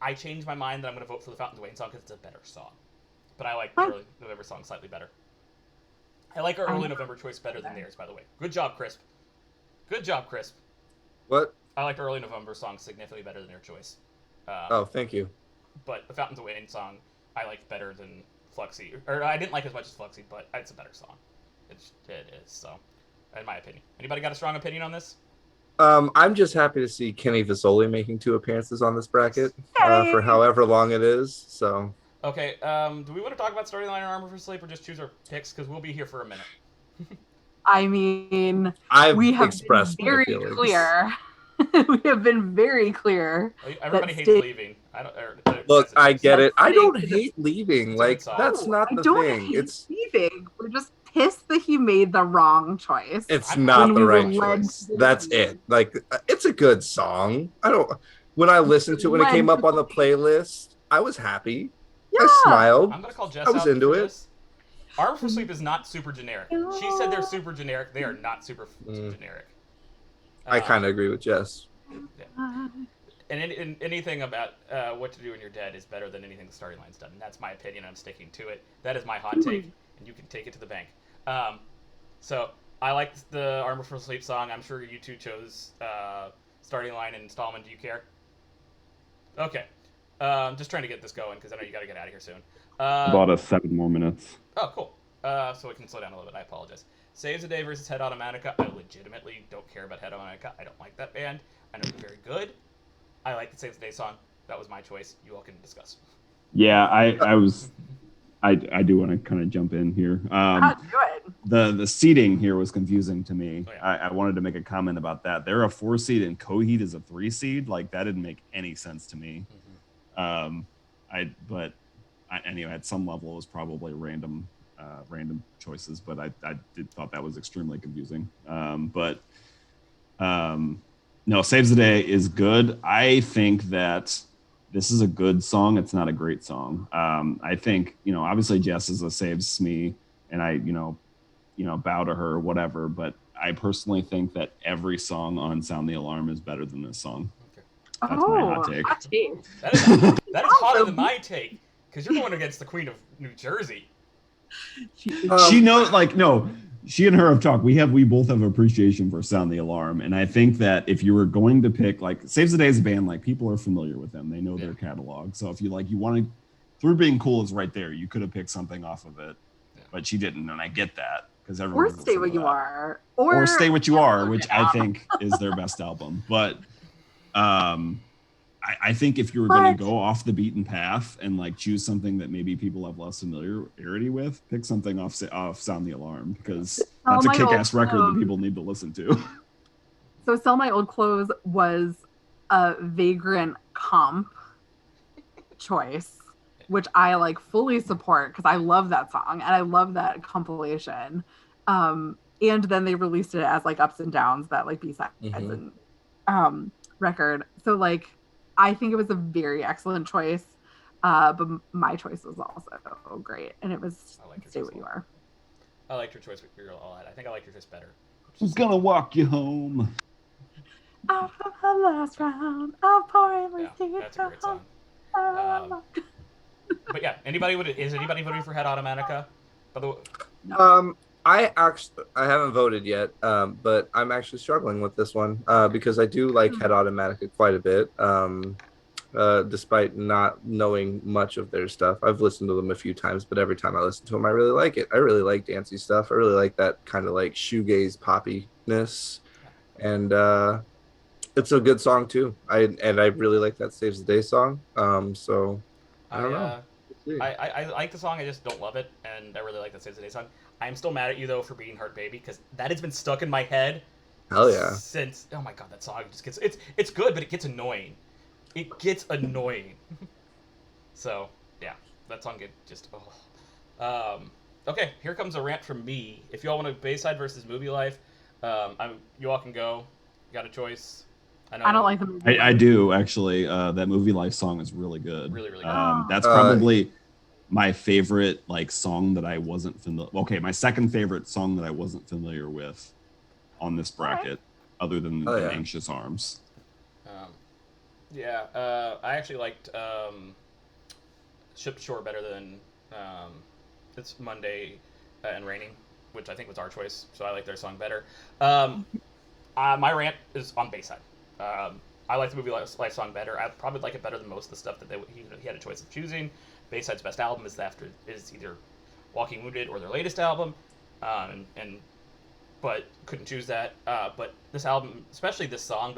I changed my mind that I'm going to vote for the Fountains of Wayne song because it's a better song. But I like the Early November song slightly better. I like our Early November choice better than theirs, by the way. Good job, Crisp. What? I like the Early November song significantly better than their choice. Thank you. But the Fountains of Wayne song I liked better than Fluxy. Or I didn't like as much as Fluxy, but it's a better song. It is, so, in my opinion. Anybody got a strong opinion on this? I'm just happy to see Kenny Vasoli making 2 appearances on this bracket for however long it is. So. Okay, do we want to talk about storyline and Armor for Sleep or just choose our picks? Because we'll be here for a minute. I mean, we have been very clear. We have been very clear. Everybody hates leaving. Look, I get it. I don't hate leaving. Like that's not the thing. It's leaving. We're just pissed that he made the wrong choice. It's not the right choice. That's it. Like it's a good song. When I listened to it when it came up on the playlist, I was happy. Yeah. I smiled. I'm gonna call Jess. I was into it. This. Armor for Sleep is not super generic. She said they're super generic. They are not super generic. I kind of agree with Jess. Yeah. And anything about What to Do When You're Dead is better than anything the Storyline's done. And that's my opinion. I'm sticking to it. That is my hot take, and you can take it to the bank. So I like the Armor for Sleep song. I'm sure you two chose Starting Line and Stallman. Do you care? Okay. Just trying to get this going because I know you got to get out of here soon. About 7 more minutes. Oh, cool. So we can slow down a little bit. I apologize. Saves the Day versus Head Automatica. I legitimately don't care about Head Automatica. I don't like that band. I know they're very good. I like the Saves the Day song. That was my choice. You all can discuss. Yeah, I do want to kind of jump in here. The seating here was confusing to me. Oh, yeah. I wanted to make a comment about that. They're a 4 seed and Coheed is a 3 seed. Like that didn't make any sense to me. Anyway, at some level it was probably random choices, but I thought that was extremely confusing. No, Saves the Day is good. I think that this is a good song. It's not a great song. I think, obviously Jess is a saves me and I, bow to her or whatever, but I personally think that every song on Sound the Alarm is better than this song. Okay. That's my hot take. That is hotter than my take, because you're going against the Queen of New Jersey. She knows, she and her have talked. We both have appreciation for Sound the Alarm, and I think that if you were going to pick, like, Saves the Day is a band, like, people are familiar with them, they know their catalog. So if you want to, Through Being Cool is right there. You could have picked something off of it, but she didn't, and I get that because everyone. Or Stay What You Are, or Stay What You Are, which I think is their best album. But I think if you were going to go off the beaten path and like choose something that maybe people have less familiarity with, pick something off Sound the Alarm, because that's a kick-ass record that people need to listen to. So Sell My Old Clothes was a Vagrant comp choice, which I like fully support because I love that song and I love that compilation. And then they released it as like Ups and Downs, that like B-sides and record. So like I think it was a very excellent choice. But my choice was also great, and it was Stay What You Are. I liked your choice a lot. I think I liked your choice better. Who's gonna walk you home? After the last round, I'll pour everything. Yeah, that's a great song. But yeah, is anybody voting for Head Automatica? By the way, I haven't voted yet, but I'm actually struggling with this one because I do like Head Automatica quite a bit. Despite not knowing much of their stuff, I've listened to them a few times, but every time I listen to them, I really like it. I really like dancey stuff. I really like that kind of like shoegaze poppiness, and it's a good song too. I really like that Saves the Day song. So I don't know. I like the song. I just don't love it, and I really like that Saves the Day song. I'm still mad at you though for Beating Heart Baby, because that has been stuck in my head. Hell yeah! Since oh my god, that song just gets it's good, but it gets annoying. It gets annoying. So yeah, that song just okay. Here comes a rant from me. If y'all want a Bayside versus Movie Life, you all can go. You got a choice. I don't like the movie. I do actually. That Movie Life song is really good. Really, really good. That's probably my favorite like song that I wasn't familiar. Okay, my second favorite song that I wasn't familiar with on this bracket, other than Anxious Arms. I actually liked Ship to Shore better than It's Monday and Raining, which I think was our choice, so I like their song better. My rant is on Bayside. I like the Movie Life song better. I probably like it better than most of the stuff that he had a choice of choosing. Bayside's best album is either Walking Wounded or their latest album, but couldn't choose that. But this album, especially this song,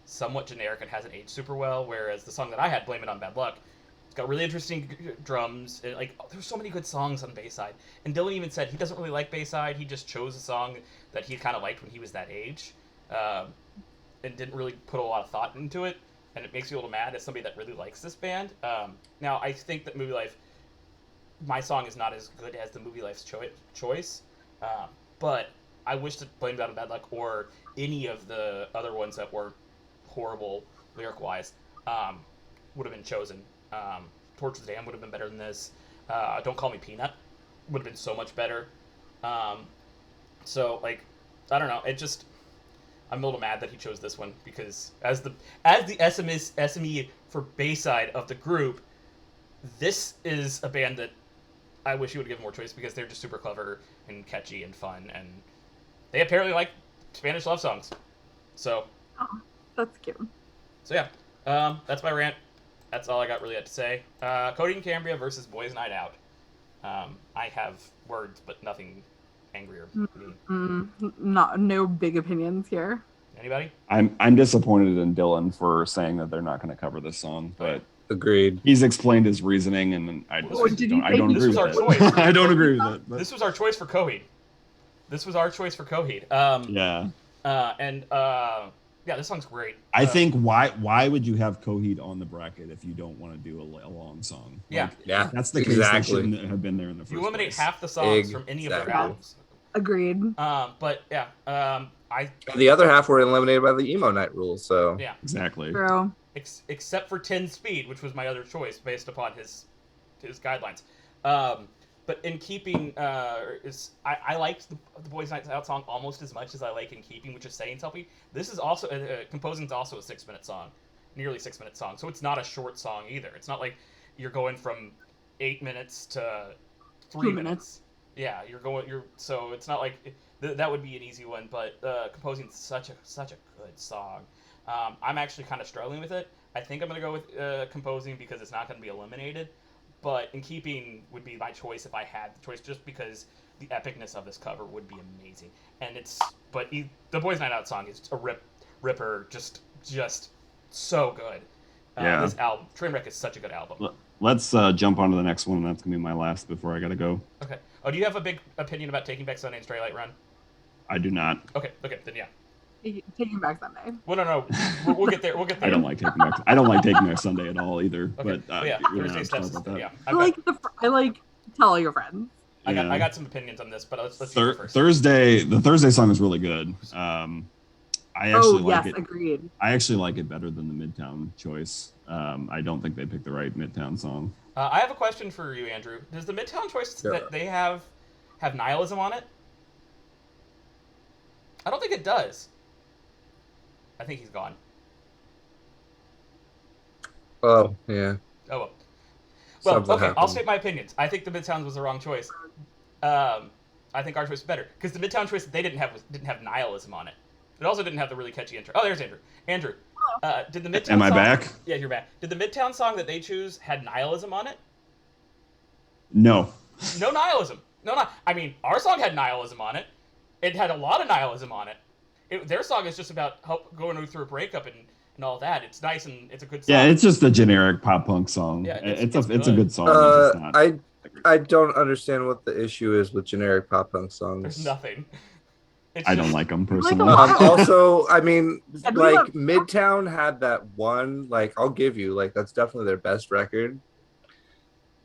somewhat generic and hasn't aged super well. Whereas the song that I had, Blame It on Bad Luck, it's got really interesting drums. And there's so many good songs on Bayside. And Dylan even said he doesn't really like Bayside. He just chose a song that he kind of liked when he was that age, and didn't really put a lot of thought into it. And it makes me a little mad as somebody that really likes this band. Now, I think that Movie Life, my song is not as good as the Movie Life's choice, but I wish that Blame It on Bad Luck or any of the other ones that were horrible lyric-wise would have been chosen. Torch the Dam would have been better than this. Don't Call Me Peanut would have been so much better. So, I don't know. I'm a little mad that he chose this one, because as the SME for Bayside of the group, this is a band that I wish he would give more choice, because they're just super clever and catchy and fun, and they apparently like Spanish love songs. So, that's cute. So yeah, that's my rant. That's all I got really had to say. Cody and Cambria versus Boys Night Out. I have words, but nothing angrier. No big opinions here. Anybody? I'm disappointed in Dylan for saying that they're not going to cover this song, but agreed. He's explained his reasoning, and I don't agree with it. Choice. I don't agree with it. But... This was our choice for Coheed. Yeah, this song's great. I think why would you have Coheed on the bracket if you don't want to do a long song? Yeah. That's the case. They shouldn't have been there in the first place. You eliminate half the songs from any of their albums. Agreed. But yeah, the other half were eliminated by the emo night rule. So yeah, exactly. True. Except for 10 Speed, which was my other choice based upon his guidelines. But in keeping, I liked the Boys Night Out song almost as much as I like In Keeping, which is Saying Selfie. This is also composing is also a 6-minute song, nearly 6-minute song. So it's not a short song either. It's not like you're going from 8 minutes to 3 minutes. Yeah, so it's not like that would be an easy one, but composing such a good song. I'm actually kind of struggling with it. I think I'm gonna go with composing because it's not gonna be eliminated, but in keeping would be my choice if I had the choice, just because the epicness of this cover would be amazing. And the Boys Night Out song is a ripper, just so good. Yeah. This album, Trainwreck, is such a good album. Let's jump on to the next one. That's gonna be my last before I gotta go. Okay. Oh, do you have a big opinion about Taking Back Sunday and Straight Light Run? I do not. Okay, then yeah. Taking Back Sunday. Well, no. We'll get there. I don't like Taking Back. I don't like Taking Back Sunday at all either. Okay. But yeah, we don't Thursday have to talk Steps. about that. Yeah. I like Tell All Your Friends. I got some opinions on this, but let's do it first. The Thursday song is really good. I actually like it. Agreed. I actually like it better than the Midtown choice. I don't think they picked the right Midtown song. I have a question for you, Andrew. Does the Midtown choice that they have nihilism on it? I don't think it does. I think he's gone. Oh, yeah. Oh, well, okay, I'll state my opinions. I think the Midtown was the wrong choice. I think our choice is better, because the Midtown choice that they didn't have nihilism on it. It also didn't have the really catchy intro. Oh, there's Andrew. Andrew, did the Midtown Am I song... back? Yeah, you're back. Did the Midtown song that they choose had nihilism on it? No. No nihilism. I mean, our song had nihilism on it. It had a lot of nihilism on it. Their song is just about going through a breakup and all that. It's nice and it's a good song. Yeah, it's just a generic pop punk song. Yeah, it's a good song. I don't understand what the issue is with generic pop punk songs. There's nothing. I don't like them personally. Also, I mean, like Midtown had that one. Like, I'll give you, like, that's definitely their best record.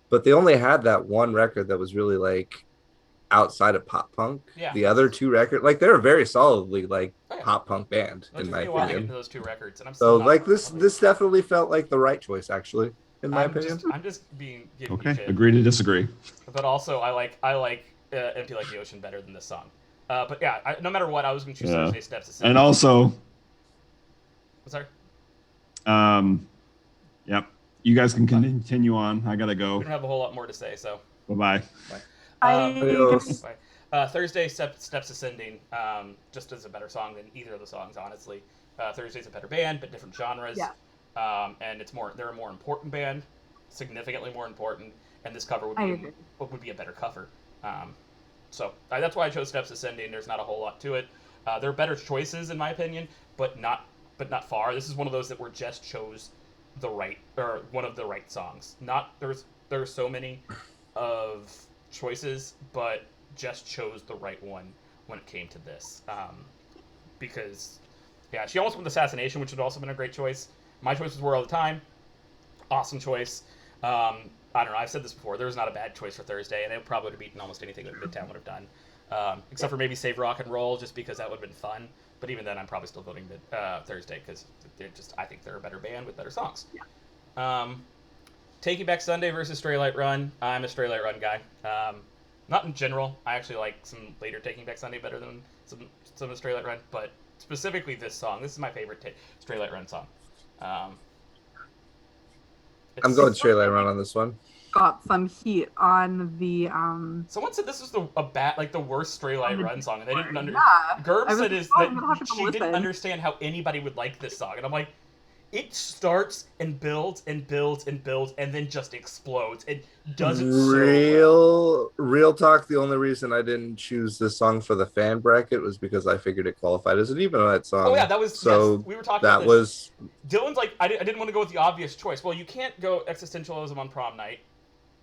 But they only had that one record that was really like outside of pop punk. Yeah. The other two records, like, they're a very solidly like pop punk band in my opinion. Those two records, and I'm so like this definitely felt like the right choice, actually, in my opinion. I'm just being given okay. You shit. Agree to disagree. But also, I like Empty Like the Ocean better than this song. But yeah, no matter what, I was going to choose Thursday Steps. And also, sorry. Yep. You guys can continue on. I gotta go. We don't have a whole lot more to say, so. Bye-bye. Bye. Thursday Steps Ascending, just as a better song than either of the songs, honestly. Thursday's a better band, but different genres. Yeah. And they're a more important band, significantly more important, and this cover would be a better cover. So that's why I chose Steps Ascending. There's not a whole lot to it. There are better choices in my opinion, but not far. This is one of those that were just chose one of the right songs. There are so many of choices, but just chose the right one when it came to this. Because she almost went with Assassination, which would also been a great choice. My choices were All the Time. Awesome choice. I don't know. I've said this before. There was not a bad choice for Thursday, and it probably would have beaten almost anything that Midtown would have done, except for maybe Save Rock and Roll, just because that would have been fun. But even then, I'm probably still voting Thursday because I think they're a better band with better songs. Yeah. Taking Back Sunday versus Straight Light Run. I'm a Straight Light Run guy. Not in general. I actually like some later Taking Back Sunday better than some of Straight Light Run, but specifically this song. This is my favorite Straight Light Run song. I'm going Straight Light Run on this one. Got some heat on the. Someone said this was the worst Straight Light Run song, and they didn't understand. Yeah. Gerb said that she didn't understand how anybody would like this song, and I'm like, it starts and builds and builds and builds and then just explodes. It doesn't. Real talk. The only reason I didn't choose this song for the fan bracket was because I figured it qualified as an Even Night song. Oh yeah, that was. So yes, we were talking. That about was. Dylan's like, I didn't want to go with the obvious choice. Well, you can't go existentialism on prom night,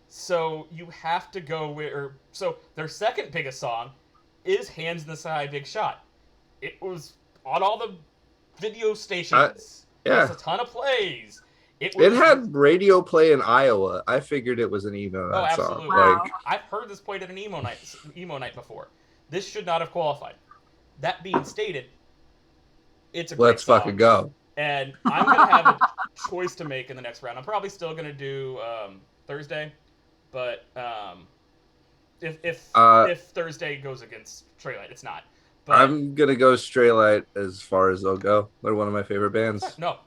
so you have to go so their second biggest song is Hands in the Sky, Big Shot. It was on all the video stations. Yeah. There's a ton of plays. It had radio play in Iowa. I figured it was an emo night song. Wow. Like, I've heard this played at an emo night before. This should not have qualified. That being stated, it's a great let's song. fucking go. And I'm gonna have a choice to make in the next round. I'm probably still gonna do Thursday, but if Thursday goes against Straight Light, it's not. But I'm gonna go Straight Light as far as they'll go. They're one of my favorite bands. No,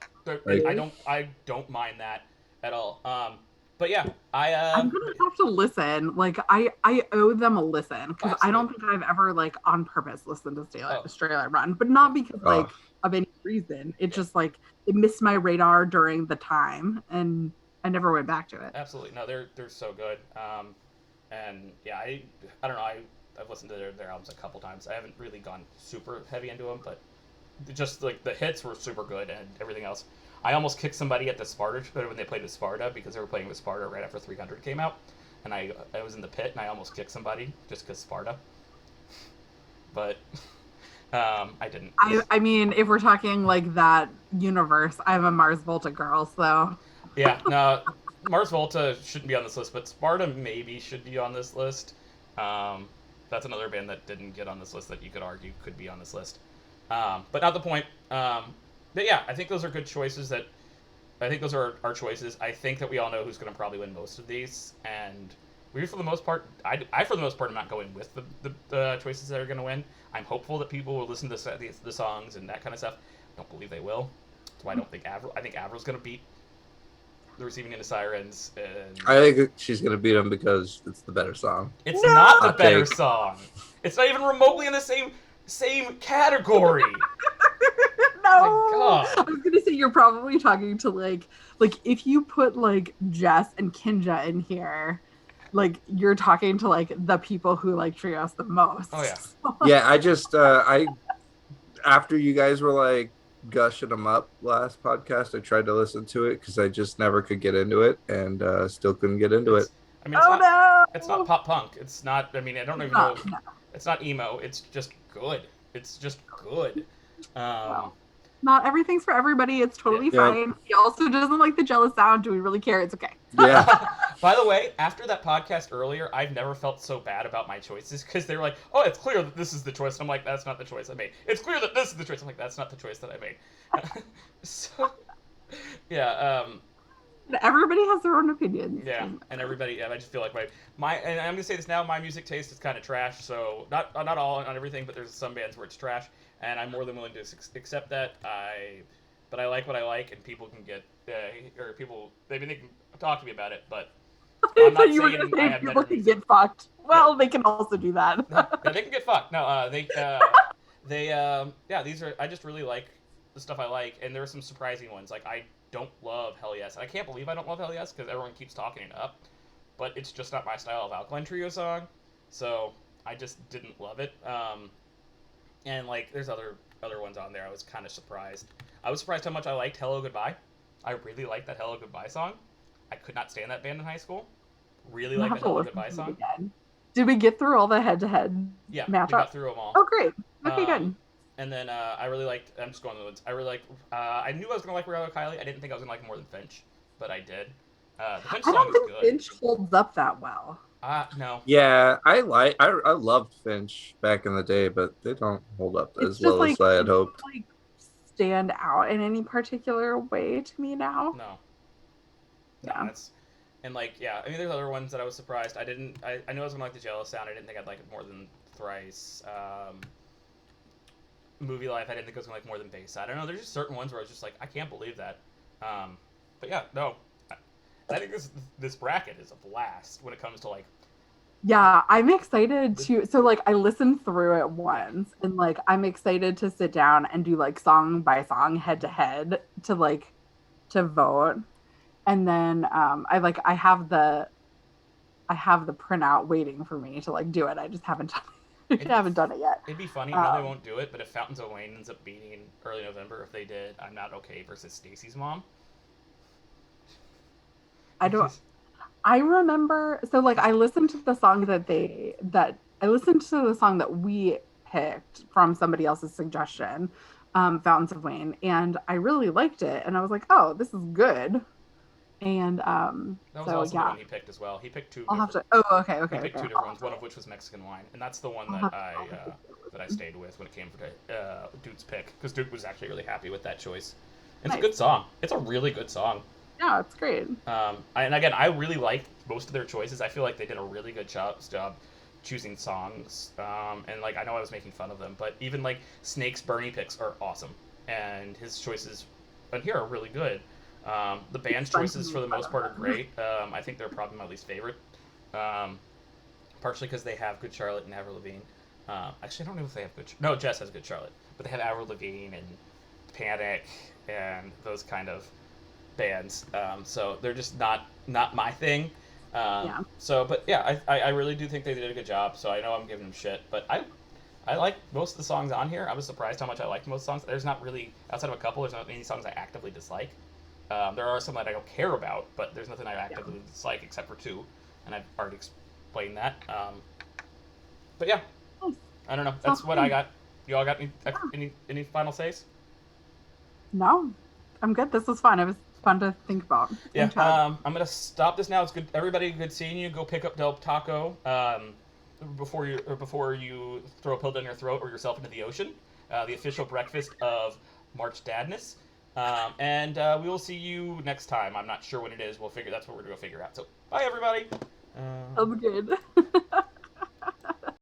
Like, I don't mind that at all. But yeah, I'm gonna have to listen. Like I owe them a listen because I don't think I've ever like on purpose listened to Stray Light Run, but not because like of any reason. It's just like it missed my radar during the time, and I never went back to it. Absolutely, no, they're so good. And yeah, I don't know. I've listened to their albums a couple times. I haven't really gone super heavy into them, but just like the hits were super good and everything else. I almost kicked somebody at the Sparta when they played with Sparta because they were playing with Sparta right after 300 came out, and I was in the pit and I almost kicked somebody just because Sparta. But I didn't. I mean, if we're talking like that universe, I'm a Mars Volta girl, so. Yeah, no, Mars Volta shouldn't be on this list, but Sparta maybe should be on this list. That's another band that didn't get on this list that you could argue could be on this list. But not the point. But yeah, I think those are good choices. I think those are our choices. I think that we all know who's going to probably win most of these, and we, for the most part, I for the most part am not going with the choices that are going to win. I'm hopeful that people will listen to the songs and that kind of stuff. I don't believe they will. That's why I don't think Avril. I think Avril's going to beat the Receiving Into Sirens. And I think she's going to beat them because it's the better song. It's not the better song. It's not even remotely in the same category. No. Oh my God. I was gonna say you're probably talking to like if you put like Jess and Kinja in here, like you're talking to like the people who like Trios the most. Oh yeah. Yeah, I just after you guys were like gushing them up last podcast, I tried to listen to it because I just never could get into it and still couldn't get into it. I mean, it's not pop punk. It's not. I mean, I don't even know. No. It's not emo. It's just good. It's just good. Well, not everything's for everybody. It's totally fine. He also doesn't like the Jealous Sound. Do we really care? It's okay. Yeah. By the way, after that podcast earlier, I've never felt so bad about my choices because they were like, "Oh, it's clear that this is the choice." And I'm like, "That's not the choice I made." It's clear that this is the choice. I'm like, "That's not the choice that I made." So, yeah. Everybody has their own opinions. Yeah, and everybody. Yeah, I just feel like my and I'm gonna say this now. My music taste is kind of trash. So not all on everything, but there's some bands where it's trash, and I'm more than willing to accept that. But I like what I like, and people can get or people maybe they can talk to me about it, but I'm not you were saying gonna say people can get fucked. Well, they can also do that. Yeah, they can get fucked. No, these are. I just really like the stuff I like, and there are some surprising ones. Like I don't love Hell Yes, and I can't believe I don't love Hell Yes because everyone keeps talking it up, but it's just not my style of Alkaline Trio song, so I just didn't love it. And like there's other ones on there. I was kind of surprised. I was surprised how much I liked Hello Goodbye. I really liked that Hello Goodbye song. I could not stand that band in high school. Really liked the Hello Goodbye song. Did we get through all the head-to-head matchups? We got through them all. Oh, great. Okay, good. And then I really liked. I'm just going to the ones. I really liked. I knew I was gonna like Riley Kiley. I didn't think I was gonna like more than Finch, but I did. The Finch song I don't think good. Finch holds up that well. No. Yeah, I loved Finch back in the day, but they don't hold up as well as I had hoped. Like stand out in any particular way to me now. No. Yeah. And like I mean, there's other ones that I was surprised. I knew I was gonna like the Jealous Sound. I didn't think I'd like it more than Thrice. Movie Life, I didn't think I was gonna like more than Bayside. I don't know. There's just certain ones where I was just like, I can't believe that. But yeah, no. I think this bracket is a blast when it comes to like. Yeah, I'm excited to. So like, I listened through it once, and like, I'm excited to sit down and do like song by song, head to head, to vote, and then I have the printout waiting for me to like do it. I just haven't done it. I haven't done it yet. It'd be funny. No, they won't do it. But if Fountains of Wayne ends up beating in early November, if they did, I'm Not Okay versus Stacy's Mom. I remember. So like, I listened to the song that we picked from somebody else's suggestion, Fountains of Wayne, and I really liked it. And I was like, oh, this is good. And that was also the one he picked as well. He picked two. I'll have to. Oh, okay. He picked two different ones. One of which was Mexican Wine, and that's the one that I stayed with when it came to Duke's pick, because Duke was actually really happy with that choice. It's a good song. It's a really good song. Yeah, it's great. And again, I really liked most of their choices. I feel like they did a really good job choosing songs. And like I know I was making fun of them, but even like Snake's Bernie picks are awesome, and his choices on here are really good. The band's choices for the most part are great. I think they're probably my least favorite. Partially because they have Good Charlotte and Avril Lavigne. Actually, I don't know if they have no, Jess has Good Charlotte, but they have Avril Lavigne and Panic and those kind of bands. So they're just not my thing. So, but yeah, I really do think they did a good job. So I know I'm giving them shit, but I like most of the songs on here. I was surprised how much I liked most songs. There's not really, outside of a couple, there's not any songs I actively dislike. There are some that I don't care about, but there's nothing I actively dislike except for 2, and I've already explained that. But yeah, I don't know. That's what I got. You all got any final says? No, I'm good. This was fun. It was fun to think about. Yeah, I'm gonna stop this now. It's good. Everybody, good seeing you. Go pick up Del Taco before you throw a pill down your throat or yourself into the ocean. The official breakfast of March Dadness. And we will see you next time. I'm not sure when it is. That's what we're gonna figure out. So bye, everybody. I'm good.